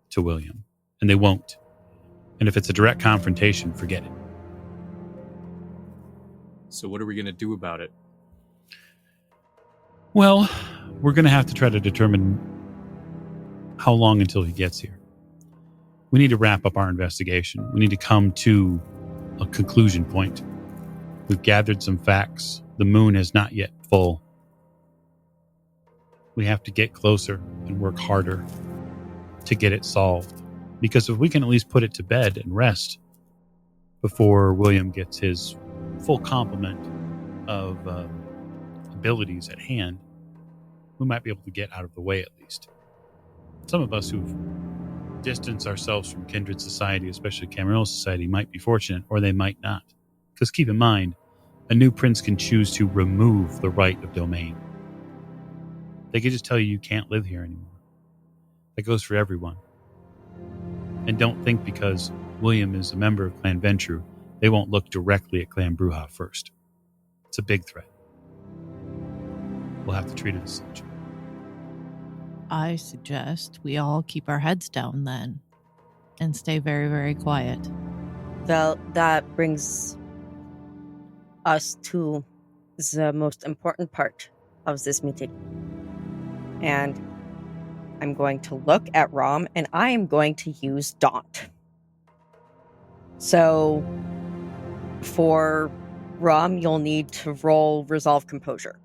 to William, and they won't. And if it's a direct confrontation, forget it. So what are we going to do about it? Well, we're going to have to try to determine how long until he gets here. We need to wrap up our investigation. We need to come to a conclusion point. We've gathered some facts. The moon is not yet full. We have to get closer and work harder to get it solved. Because if we can at least put it to bed and rest before William gets his full complement of abilities at hand, we might be able to get out of the way at least. Some of us who've distanced ourselves from kindred society, especially Camarilla society, might be fortunate, or they might not. Because keep in mind, a new prince can choose to remove the right of domain. They can just tell you can't live here anymore. That goes for everyone. And don't think because William is a member of Clan Ventru, they won't look directly at Clan Bruja first. It's a big threat. We'll have to treat it as such. I suggest we all keep our heads down then and stay very, very quiet. That brings us to the most important part of this meeting. And I'm going to look at Rom and I am going to use Daunt. So for Rom, you'll need to roll Resolve Composure.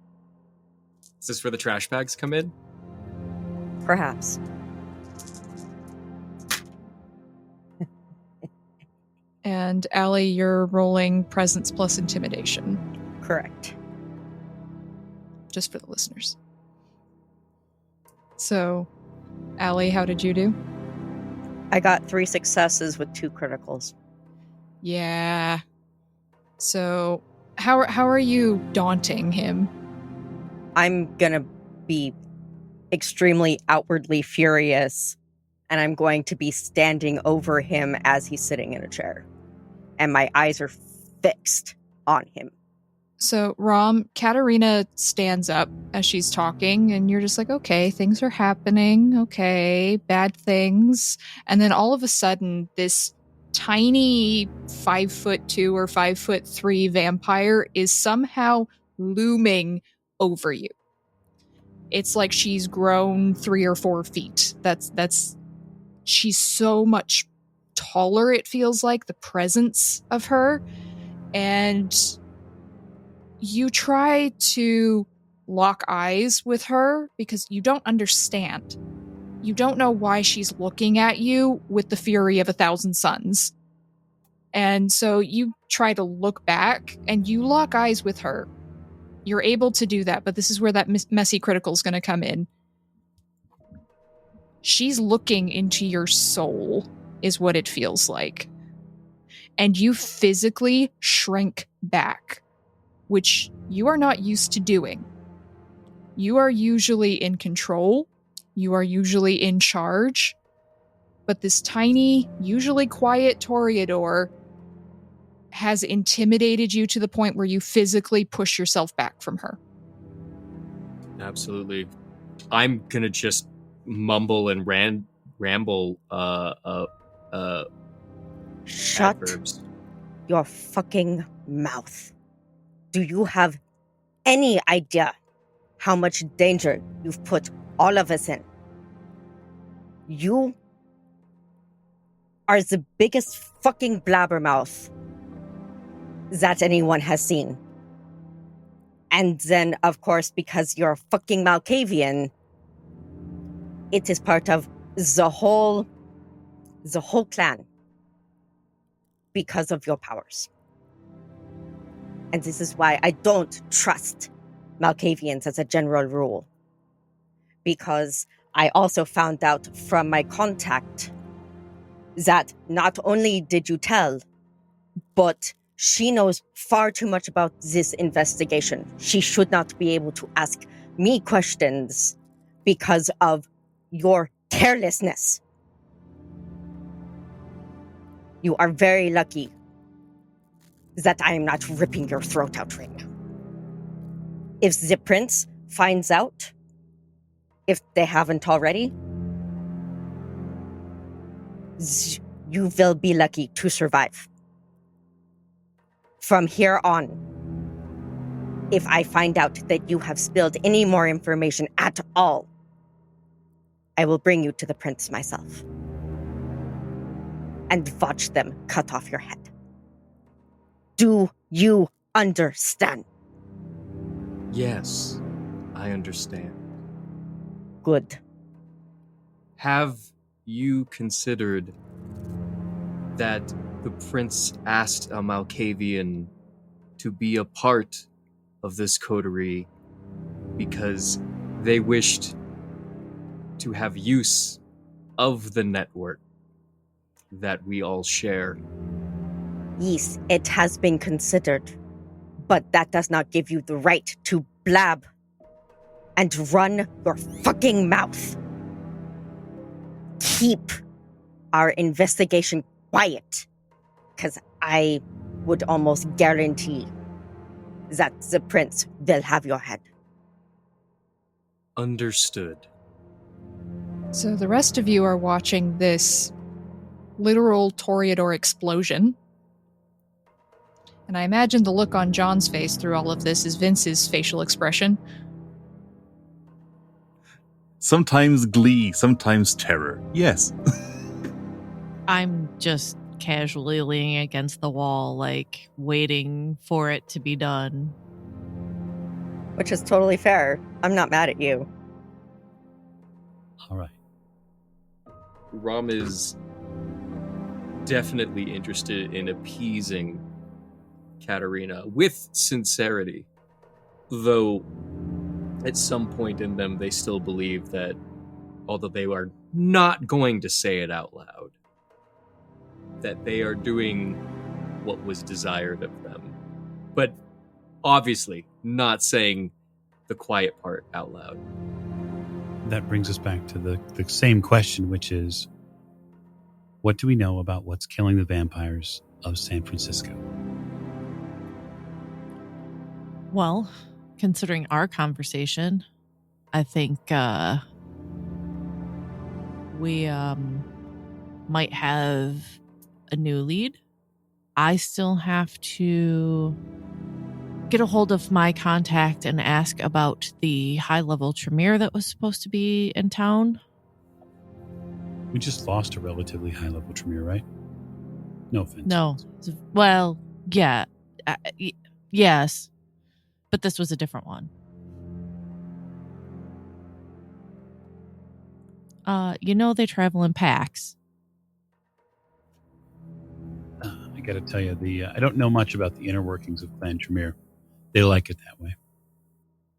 Is this where the trash bags come in? Perhaps. And Allie, you're rolling Presence plus Intimidation, Correct. just for the listeners. So, Allie, how did you do? I got 3 successes with 2 criticals. Yeah. So, how are you daunting him? I'm gonna be extremely outwardly furious, and I'm going to be standing over him as he's sitting in a chair. And my eyes are fixed on him. So, Rom, Katerina stands up as she's talking, and you're just like, okay, things are happening. Okay, bad things. And then all of a sudden, this tiny 5'2" or 5'3" vampire is somehow looming over you. It's like she's grown 3 or 4 feet. She's so much taller, it feels like, the presence of her. And you try to lock eyes with her because you don't understand. you don't know why she's looking at you with the fury of 1,000 suns. And so you try to look back and you lock eyes with her. You're able to do that, but this is where that messy critical is going to come in. She's looking into your soul, is what it feels like. And you physically shrink back, which you are not used to doing. You are usually in control. You are usually in charge. But this tiny, usually quiet Toreador has intimidated you to the point where you physically push yourself back from her. Absolutely. I'm gonna just mumble and ramble Shut adverbs. your fucking mouth. Do you have any idea how much danger you've put all of us in? You are the biggest fucking blabbermouth that anyone has seen. And then, of course, because you're a fucking Malkavian, it is part of the whole clan because of your powers. And this is why I don't trust Malkavians as a general rule. Because I also found out from my contact that not only did you tell, but she knows far too much about this investigation. She should not be able to ask me questions because of your carelessness. You are very lucky that I am not ripping your throat out right now. If the prince finds out, if they haven't already, you will be lucky to survive. From here on, if I find out that you have spilled any more information at all, I will bring you to the prince myself and watch them cut off your head. Do you understand? Yes, I understand. Good. Have you considered that the prince asked a Malkavian to be a part of this coterie because they wished to have use of the network that we all share? Yes, it has been considered, but that does not give you the right to blab and run your fucking mouth. Keep our investigation quiet, because I would almost guarantee that the prince will have your head. Understood. So the rest of you are watching this literal Toreador explosion. And I imagine the look on John's face through all of this is Vince's facial expression. Sometimes glee, sometimes terror. Yes. I'm just casually leaning against the wall, like waiting for it to be done. Which is totally fair. I'm not mad at you. All right. Rom is definitely interested in appeasing Katerina with sincerity, though at some point in them they still believe that, although they are not going to say it out loud, that they are doing what was desired of them. But obviously not saying the quiet part out loud. That brings us back to the same question, which is, what do we know about what's killing the vampires of San Francisco? Well, considering our conversation, I think we might have a new lead. I still have to get a hold of my contact and ask about the high-level Tremere that was supposed to be in town. We just lost a relatively high-level Tremere, right? No offense. No. Well, yeah. Yes. But this was a different one. They travel in packs. I got to tell you, I don't know much about the inner workings of Clan Tremere. They like it that way.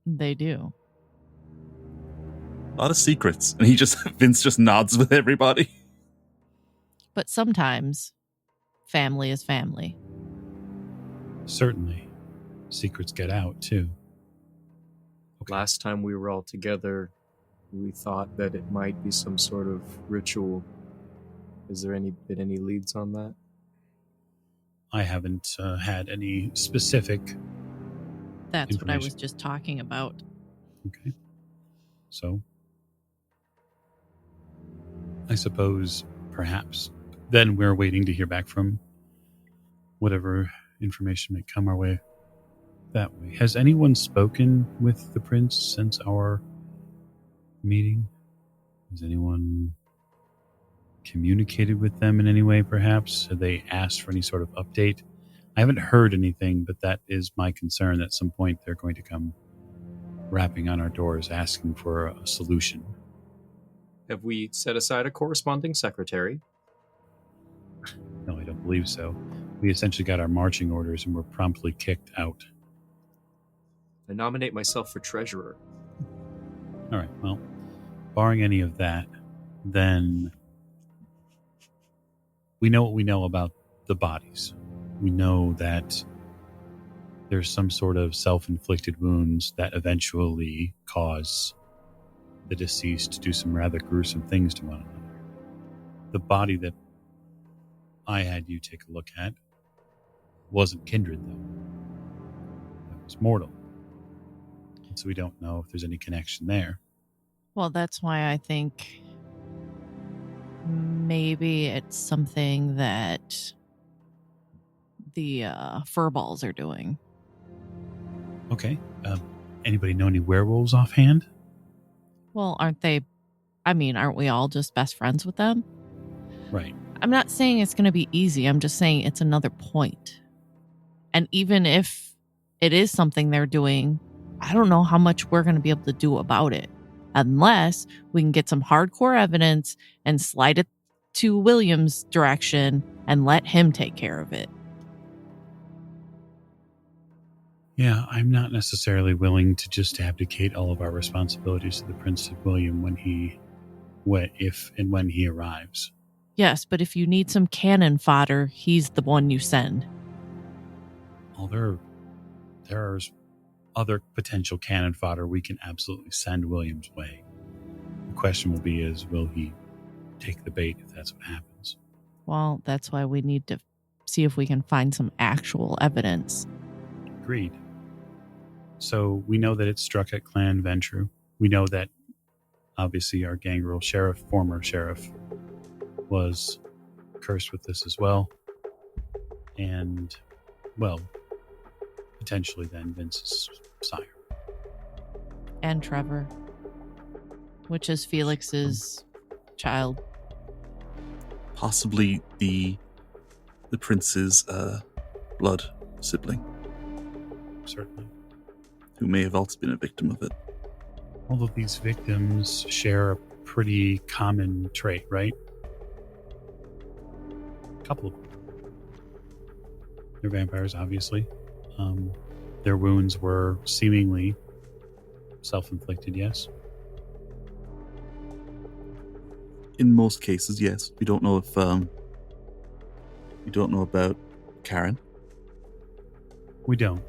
They do. A lot of secrets. And Vince just nods with everybody. But sometimes family is family. Certainly. Secrets get out, too. Okay. Last time we were all together, we thought that it might be some sort of ritual. Is there been any leads on that? I haven't had any specific That's what I was information. just talking about. Okay. So, I suppose, perhaps, then we're waiting to hear back from whatever information may come our way that way. Has anyone spoken with the prince since our meeting? Has anyone communicated with them in any way, perhaps? Have they asked for any sort of update? I haven't heard anything, but that is my concern. At some point, they're going to come rapping on our doors, asking for a solution. Have we set aside a corresponding secretary? No, I don't believe so. We essentially got our marching orders and were promptly kicked out. I nominate myself for treasurer. All right, well, barring any of that, then we know what we know about the bodies. We know that there's some sort of self-inflicted wounds that eventually cause the deceased to do some rather gruesome things to one another. The body that I had you take a look at wasn't Kindred, though. It was mortal. And so we don't know if there's any connection there. Well, that's why I think maybe it's something that the furballs are doing. Okay. Anybody know any werewolves offhand? Well, aren't we all just best friends with them? Right. I'm not saying it's going to be easy. I'm just saying it's another point. And even if it is something they're doing, I don't know how much we're going to be able to do about it. Unless we can get some hardcore evidence and slide it to William's direction and let him take care of it. Yeah, I'm not necessarily willing to just abdicate all of our responsibilities to the Prince of William when he arrives. Yes, but if you need some cannon fodder, he's the one you send. Well, there's other potential cannon fodder we can absolutely send William's way. The question will be will he take the bait if that's what happens? Well, that's why we need to see if we can find some actual evidence. Agreed. So we know that it struck at Clan Ventru. We know that obviously our gangrel former sheriff, was cursed with this as well. And, well, potentially then Vince's sire. And Trevor, which is Felix's child. Possibly the prince's blood sibling, Certainly. who may have also been a victim of it. All of these victims share a pretty common trait, right? A couple of them. They're vampires, obviously. Their wounds were seemingly self-inflicted, yes? In most cases, yes. We don't know if we don't know about Karen. We don't.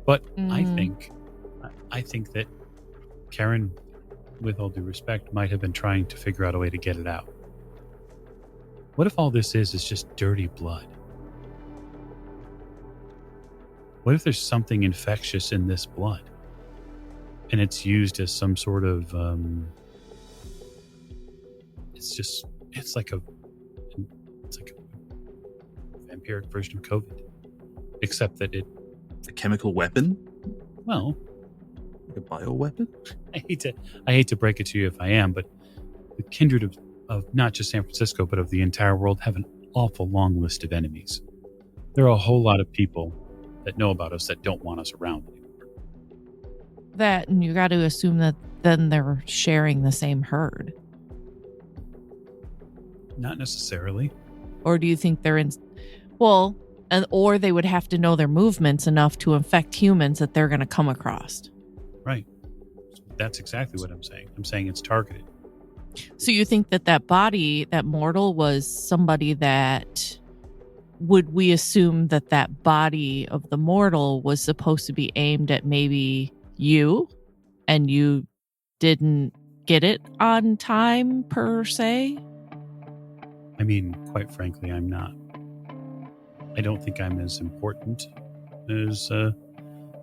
But I think that Karen, with all due respect, might have been trying to figure out a way to get it out. What if all this is just dirty blood? What if there's something infectious in this blood? And it's used as some sort of it's like a vampiric version of COVID. Except that A chemical weapon? well, Like a bioweapon? I hate to break it to you if I am, but the Kindred of not just San Francisco, but of the entire world have an awful long list of enemies. There are a whole lot of people that know about us that don't want us around anymore. That, and you got to assume that then they're sharing the same herd. Not necessarily. Or do you think they're in... Well, or they would have to know their movements enough to infect humans that they're going to come across. Right. That's exactly what I'm saying. I'm saying it's targeted. So you think that body, that mortal, was somebody that... Would we assume that body of the mortal was supposed to be aimed at maybe you, and you didn't get it on time, per se? I mean, quite frankly, I'm not. I don't think I'm as important as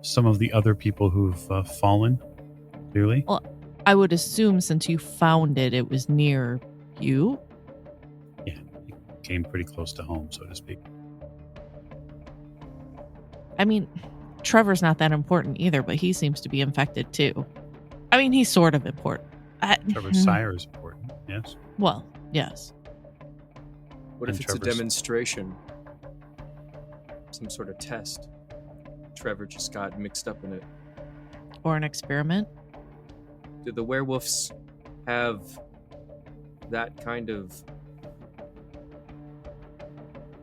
some of the other people who've fallen, clearly. Well, I would assume since you found it, it was near you. Yeah, it came pretty close to home, so to speak. I mean, Trevor's not that important either, but he seems to be infected too. I mean, he's sort of important. Trevor's sire is important, yes. Well, yes. What And if it's a Trevor's- demonstration? Some sort of test. Trevor just got mixed up in it. Or an experiment. Do the werewolves have that kind of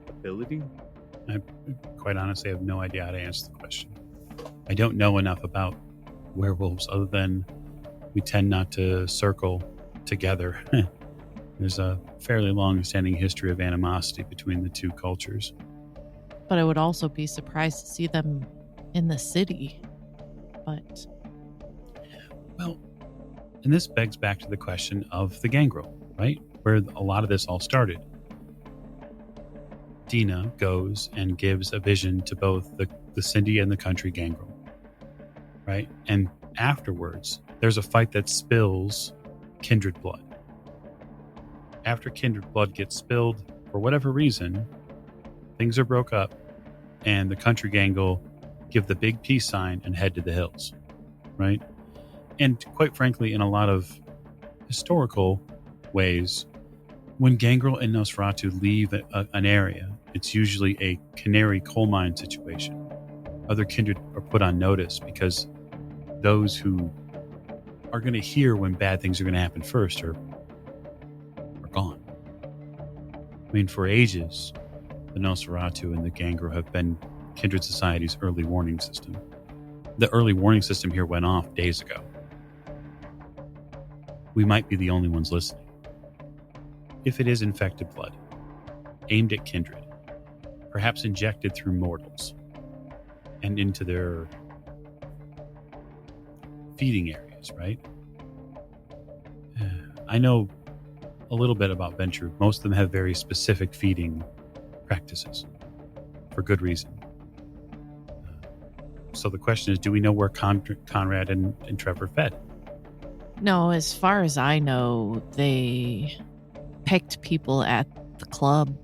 ability? I quite honestly have no idea how to answer the question. I don't know enough about werewolves other than we tend not to circle together. There's a fairly long-standing history of animosity between the two cultures. But I would also be surprised to see them in the city. But Well, and this begs back to the question of the gangrel, right? Where a lot of this all started. Dina goes and gives a vision to both the Cindy and the country gangrel, right? And afterwards, there's a fight that spills kindred blood. After kindred blood gets spilled, for whatever reason, things are broke up, and the country gangrel give the big peace sign and head to the hills, right? And quite frankly, in a lot of historical ways, when Gangrel and Nosferatu leave an area, it's usually a canary coal mine situation. Other kindred are put on notice because those who are going to hear when bad things are going to happen first are gone. I mean, for ages, the Nosferatu and the Gangrel have been kindred society's early warning system. The early warning system here went off days ago. We might be the only ones listening. If it is infected blood, aimed at kindred, perhaps injected through mortals and into their feeding areas, right? I know a little bit about Venture. Most of them have very specific feeding practices for good reason. So the question is, do we know where Conrad and Trevor fed? no, as far as I know, they picked people at the club.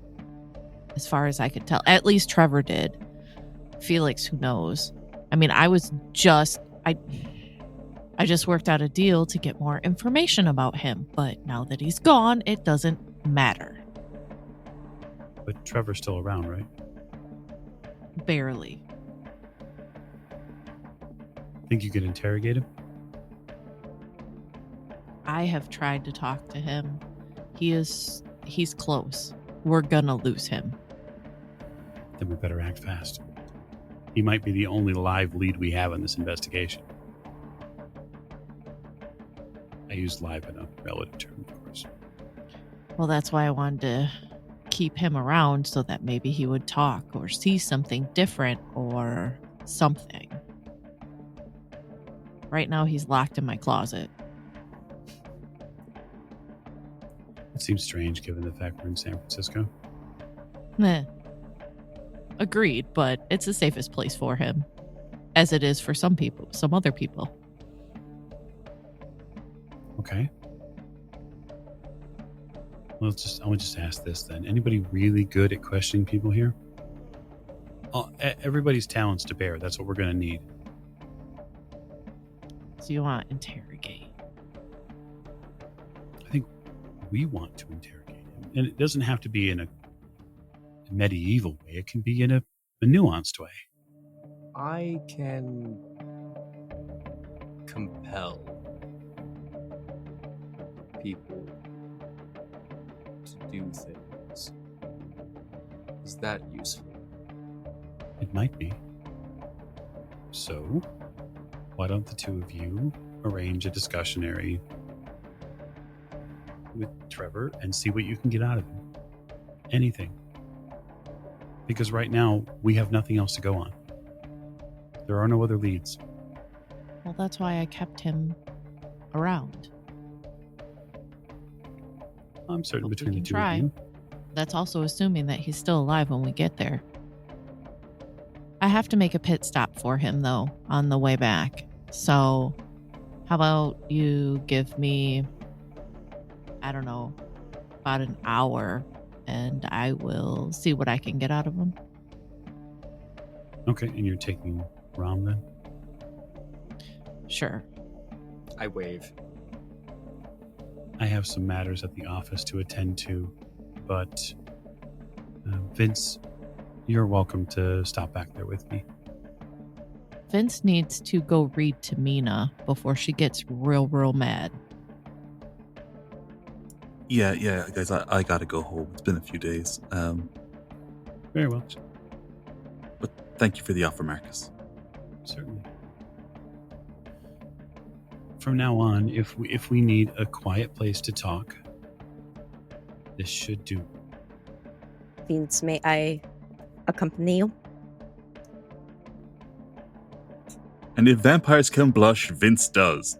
As far as I could tell. At least Trevor did. Felix, who knows? I mean, I just worked out a deal to get more information about him, but now that he's gone, it doesn't matter. But Trevor's still around, right? Barely. Think you could interrogate him? I have tried to talk to him. He's close. We're gonna lose him. Then we better act fast. He might be the only live lead we have in this investigation. I used live in a relative term, of course. Well, that's why I wanted to keep him around so that maybe he would talk or see something different or something. Right now, he's locked in my closet. It seems strange given the fact we're in San Francisco. Meh. Agreed, but it's the safest place for him. As it is for some other people. Okay. Well, I would just ask this then. Anybody really good at questioning people here? Everybody's talents to bear. That's what we're going to need. So you want to interrogate? I think we want to interrogate him. And it doesn't have to be in a medieval way. It can be in a nuanced way. I can compel people to do things. Is that useful? It might be. So, why don't the two of you arrange a discussionary with Trevor and see what you can get out of him? Anything. Because right now, we have nothing else to go on. There are no other leads. Well, that's why I kept him around. I'm certain But we between the can two try. of you. That's also assuming that he's still alive when we get there. I have to make a pit stop for him, though, on the way back. So, how about you give me, I don't know, about an hour, and I will see what I can get out of him. Okay, and you're taking Rom then? Sure. I wave. I have some matters at the office to attend to, but Vince, you're welcome to stop back there with me. Vince needs to go read to Mina before she gets real mad. Yeah, guys, I gotta go home. It's been a few days. Very well. But thank you for the offer, Marcus. Certainly. From now on, if we need a quiet place to talk, this should do. Vince, may I accompany you? And if vampires can blush, Vince does.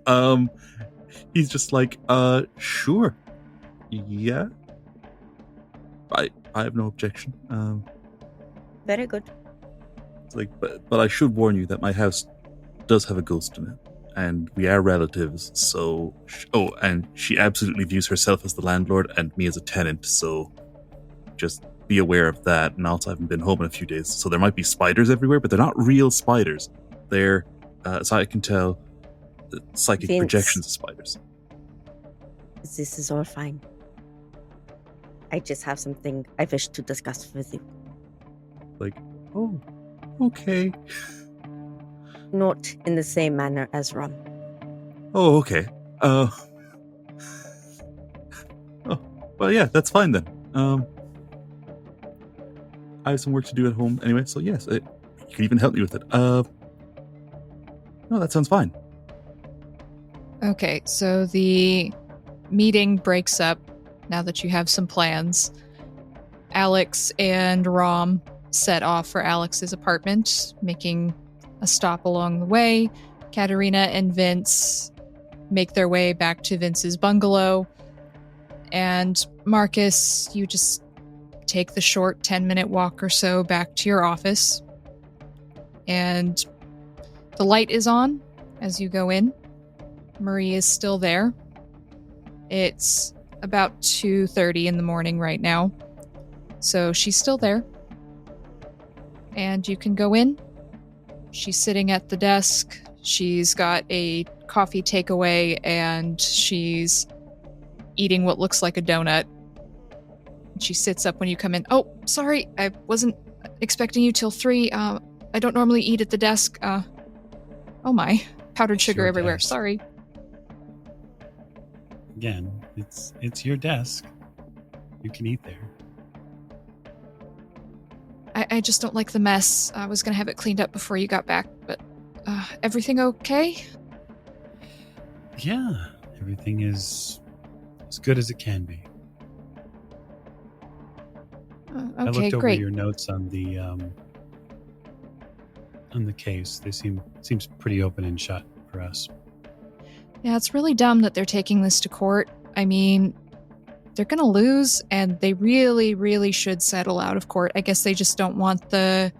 He's just like, sure. Yeah. I have no objection. Very good. It's like, but I should warn you that my house does have a ghost in it, and we are relatives. So, and she absolutely views herself as the landlord and me as a tenant. So, just be aware of that. And also, I haven't been home in a few days, so there might be spiders everywhere, but they're not real spiders. They're, as I can tell, psychic Vince. projections of spiders. This is all fine. I just have something I wish to discuss with you. Like, oh, okay. Not in the same manner as Ron. Oh, okay. Oh, well, yeah, that's fine then. I have some work to do at home anyway, so yes, you can even help me with it. No, that sounds fine. Okay, so the meeting breaks up now that you have some plans. Alex and Rom set off for Alex's apartment, making a stop along the way. Katerina and Vince make their way back to Vince's bungalow. And Marcus, you just take the short 10-minute walk or so back to your office. And the light is on as you go in. Marie is still there. It's about 2:30 in the morning right now. So she's still there. And you can go in. She's sitting at the desk. She's got a coffee takeaway and she's eating what looks like a donut. She sits up when you come in. Oh, sorry, I wasn't expecting you till 3. I don't normally eat at the desk. Oh my, powdered It's sugar your everywhere. desk. Sorry. Again, it's your desk. You can eat there. I just don't like the mess. I was gonna have it cleaned up before you got back, but everything okay? Yeah, everything is as good as it can be. I Okay, looked over great. your notes on the case. They seems pretty open and shut for us. Yeah, it's really dumb that they're taking this to court. I mean, they're gonna lose, and they really, really should settle out of court. I guess they just don't want the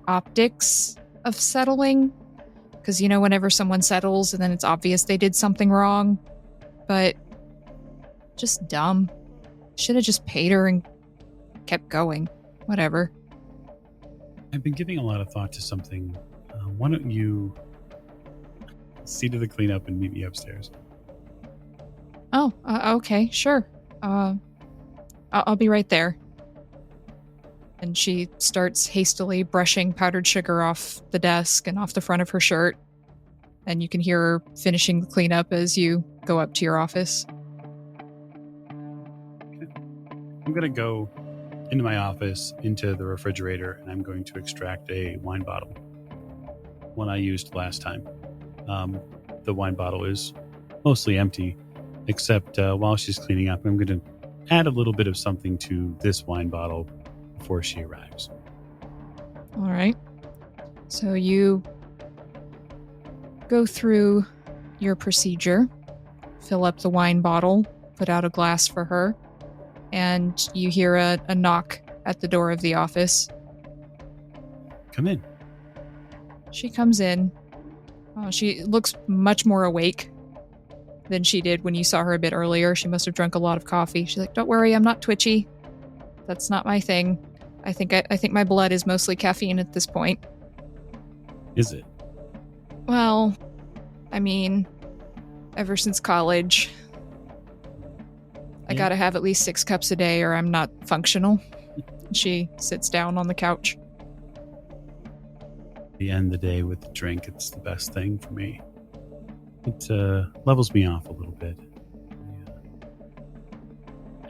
optics of settling. Because, you know, whenever someone settles and then it's obvious they did something wrong. But just dumb. Should have just paid her and kept going. Whatever. I've been giving a lot of thought to something. Why don't you see to the cleanup and meet me upstairs? Oh, okay, sure. I'll be right there. And she starts hastily brushing powdered sugar off the desk and off the front of her shirt. And you can hear her finishing the cleanup as you go up to your office. I'm going to go into my office, into the refrigerator, and I'm going to extract a wine bottle. One I used last time. The wine bottle is mostly empty, except while she's cleaning up, I'm going to add a little bit of something to this wine bottle before she arrives. All right. So you go through your procedure, fill up the wine bottle, put out a glass for her, and you hear a knock at the door of the office. Come in. She comes in. She looks much more awake than she did when you saw her a bit earlier. She must have drunk a lot of coffee. She's like, "Don't worry, I'm not twitchy. That's not my thing. I think my blood is mostly caffeine at this point." Is it? Well, I mean, ever since college, I gotta have at least 6 cups a day or I'm not functional. She sits down on the couch. The end of the day with the drink, it's the best thing for me. It levels me off a little bit.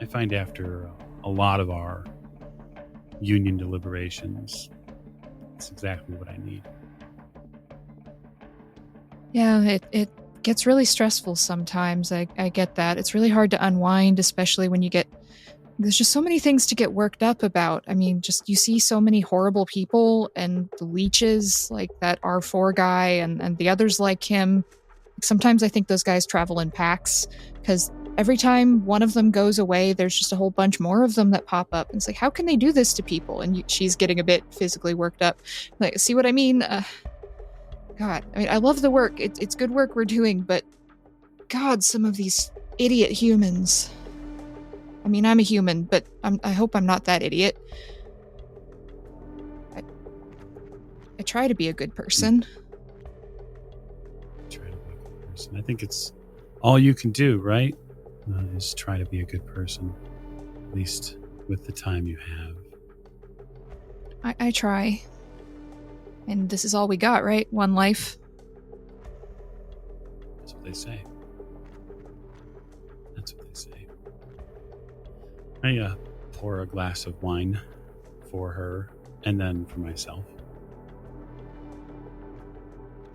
I find after a lot of our union deliberations, it's exactly what I need. Yeah, it gets really stressful sometimes. I get that. It's really hard to unwind, especially when there's just so many things to get worked up about. I mean, just you see so many horrible people and the leeches, like that R4 guy and the others like him. Sometimes I think those guys travel in packs because every time one of them goes away, there's just a whole bunch more of them that pop up. And it's like, how can they do this to people? And she's getting a bit physically worked up. Like, see what I mean? God, I mean, I love the work. It's good work we're doing, but God, some of these idiot humans. I mean, I'm a human, but I hope I'm not that idiot. I try to be a good person. Try to be a good person. I think it's all you can do, right? Is try to be a good person, at least with the time you have. I try. And this is all we got, right? One life. That's what they say. That's what they say. I pour a glass of wine for her and then for myself.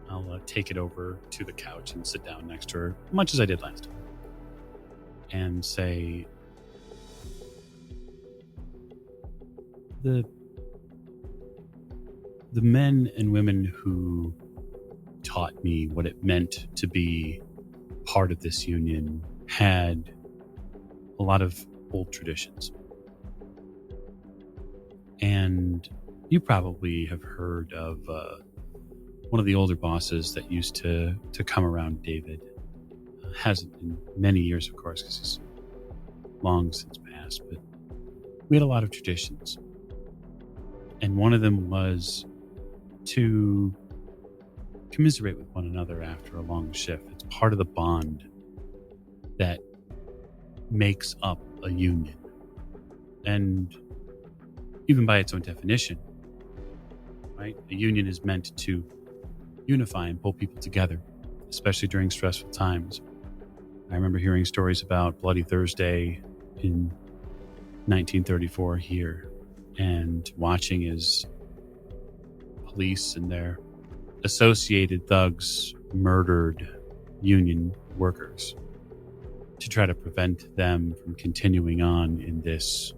I'll take it over to the couch and sit down next to her, much as I did last time, and say, the men and women who taught me what it meant to be part of this union had a lot of old traditions. And you probably have heard of one of the older bosses that used to come around David. Hasn't in many years, of course, because he's long since passed, but we had a lot of traditions. And one of them was to commiserate with one another after a long shift. It's part of the bond that makes up a union. And even by its own definition, right? A union is meant to unify and pull people together, especially during stressful times. I remember hearing stories about Bloody Thursday in 1934 here and watching as police and their associated thugs murdered union workers to try to prevent them from continuing on in this,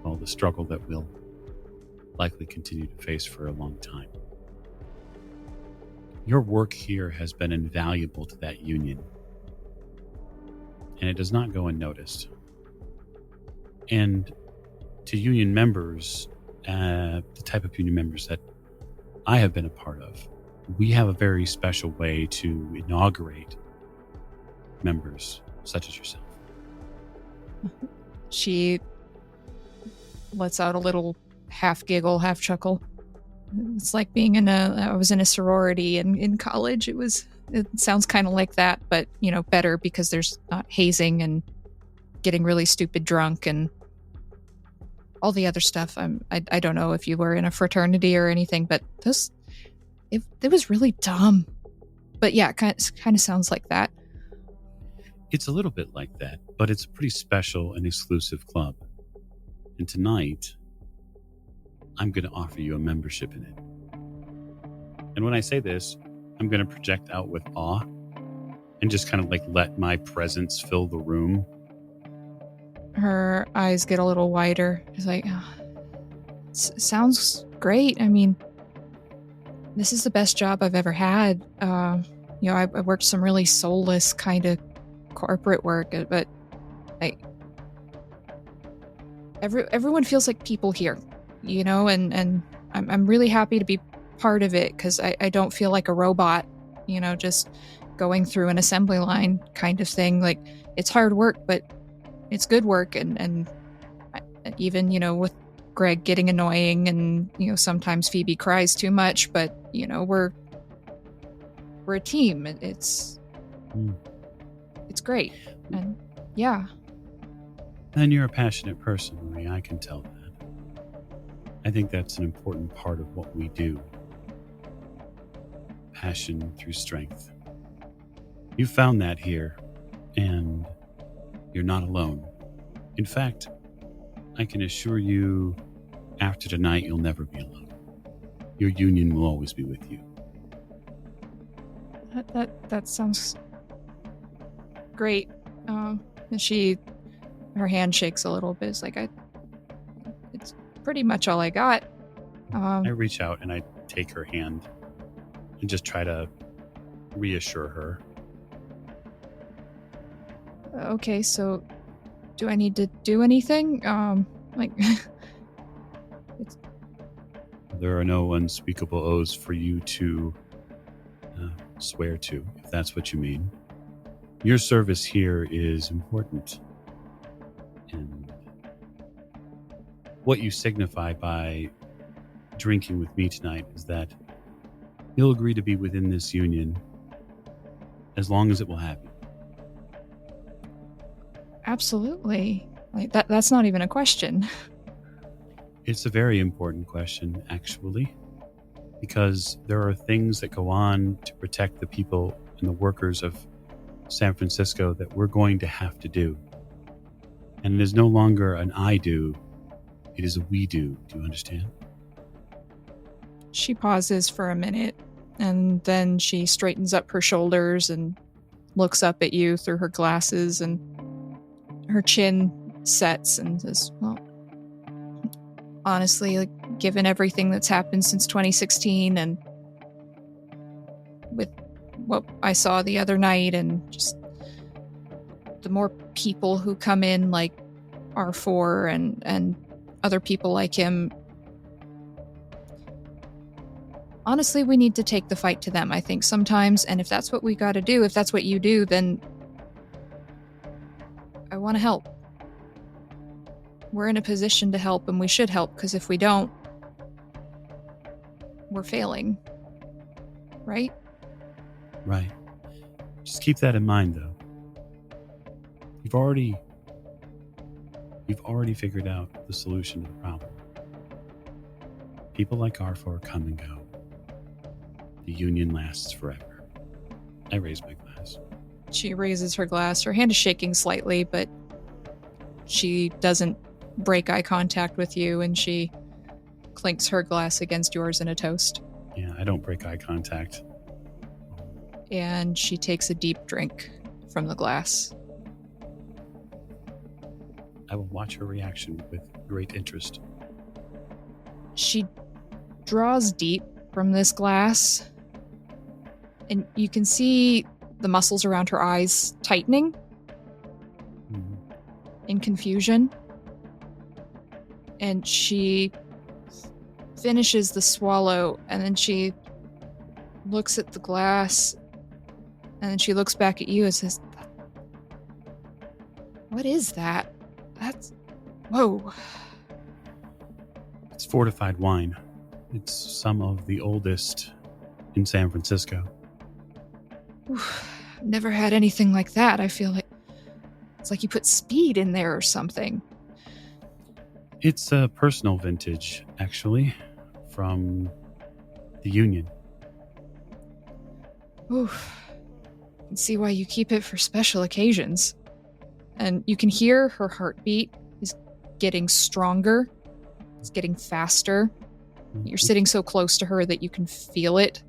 well, the struggle that we'll likely continue to face for a long time. Your work here has been invaluable to that union, and it does not go unnoticed. And to union members, the type of union members that I have been a part of, we have a very special way to inaugurate members such as yourself. She lets out a little half giggle, half chuckle. It's like being I was in a sorority in college. It sounds kind of like that, but, better because there's not hazing and getting really stupid drunk and all the other stuff. I don't know if you were in a fraternity or anything, but it was really dumb. But yeah, kind of sounds like that. It's a little bit like that, but it's a pretty special and exclusive club. And tonight, I'm going to offer you a membership in it. And when I say this, I'm going to project out with awe and just kind of like let my presence fill the room. Her eyes get a little wider. She's like, "Oh, sounds great. I mean, this is the best job I've ever had. I worked some really soulless kind of corporate work, but everyone feels like people here, and I'm really happy to be part of it because I don't feel like a robot, just going through an assembly line kind of thing. Like, it's hard work, but it's good work, and even, with Greg getting annoying and, sometimes Phoebe cries too much, but, we're a team. It's great. And yeah. And you're a passionate person, Marie. I can tell that. I think that's an important part of what we do. Passion through strength. You found that here, and you're not alone. In fact, I can assure you, after tonight, you'll never be alone. Your union will always be with you. That sounds great. And her hand shakes a little bit. It's like, it's pretty much all I got. I reach out and I take her hand and just try to reassure her. Okay, so do I need to do anything? There are no unspeakable oaths for you to swear to, if that's what you mean. Your service here is important. And what you signify by drinking with me tonight is that you'll agree to be within this union as long as it will have you. Absolutely. That's not even a question. It's a very important question, actually, because there are things that go on to protect the people and the workers of San Francisco that we're going to have to do. And it is no longer an I do, it is a we do. Do you understand? She pauses for a minute, and then she straightens up her shoulders and looks up at you through her glasses, and her chin sets and says, well, honestly, given everything that's happened since 2016 and with what I saw the other night and just the more people who come in like R4 and other people like him, honestly, we need to take the fight to them, I think, sometimes. And if that's what we got to do, if that's what you do, then I want to help. We're in a position to help, and we should help, because if we don't, we're failing. Right? Right. Just keep that in mind, though. You've already figured out the solution to the problem. People like R4 come and go. The union lasts forever. I raise my glass. She raises her glass. Her hand is shaking slightly, but she doesn't break eye contact with you, and she clinks her glass against yours in a toast. Yeah, I don't break eye contact. And she takes a deep drink from the glass. I will watch her reaction with great interest. She draws deep from this glass, and you can see the muscles around her eyes tightening in confusion. And she finishes the swallow, and then she looks at the glass, and then she looks back at you and says, "What is that? That's... Whoa." It's fortified wine. It's some of the oldest in San Francisco. Oof, I've never had anything like that. I feel like it's like you put speed in there or something. It's a personal vintage, actually, from the Union. Oof. I can see why you keep it for special occasions. And you can hear her heartbeat is getting stronger. It's getting faster. You're sitting so close to her that you can feel it.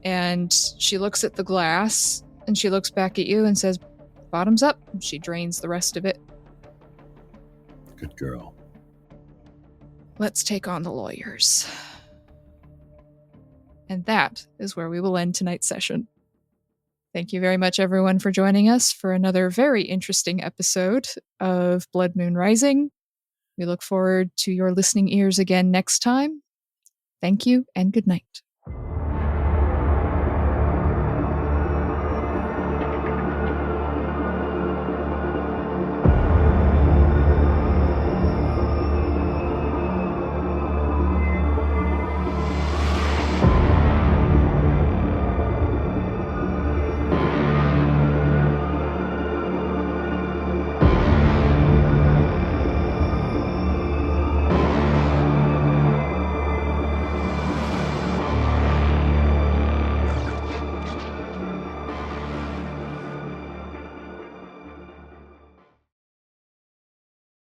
And she looks at the glass, and she looks back at you and says, "Bottoms up." And she drains the rest of it. Good girl. Let's take on the lawyers. And that is where we will end tonight's session. Thank you very much, everyone, for joining us for another very interesting episode of Blood Moon Rising. We look forward to your listening ears again next time. Thank you and good night.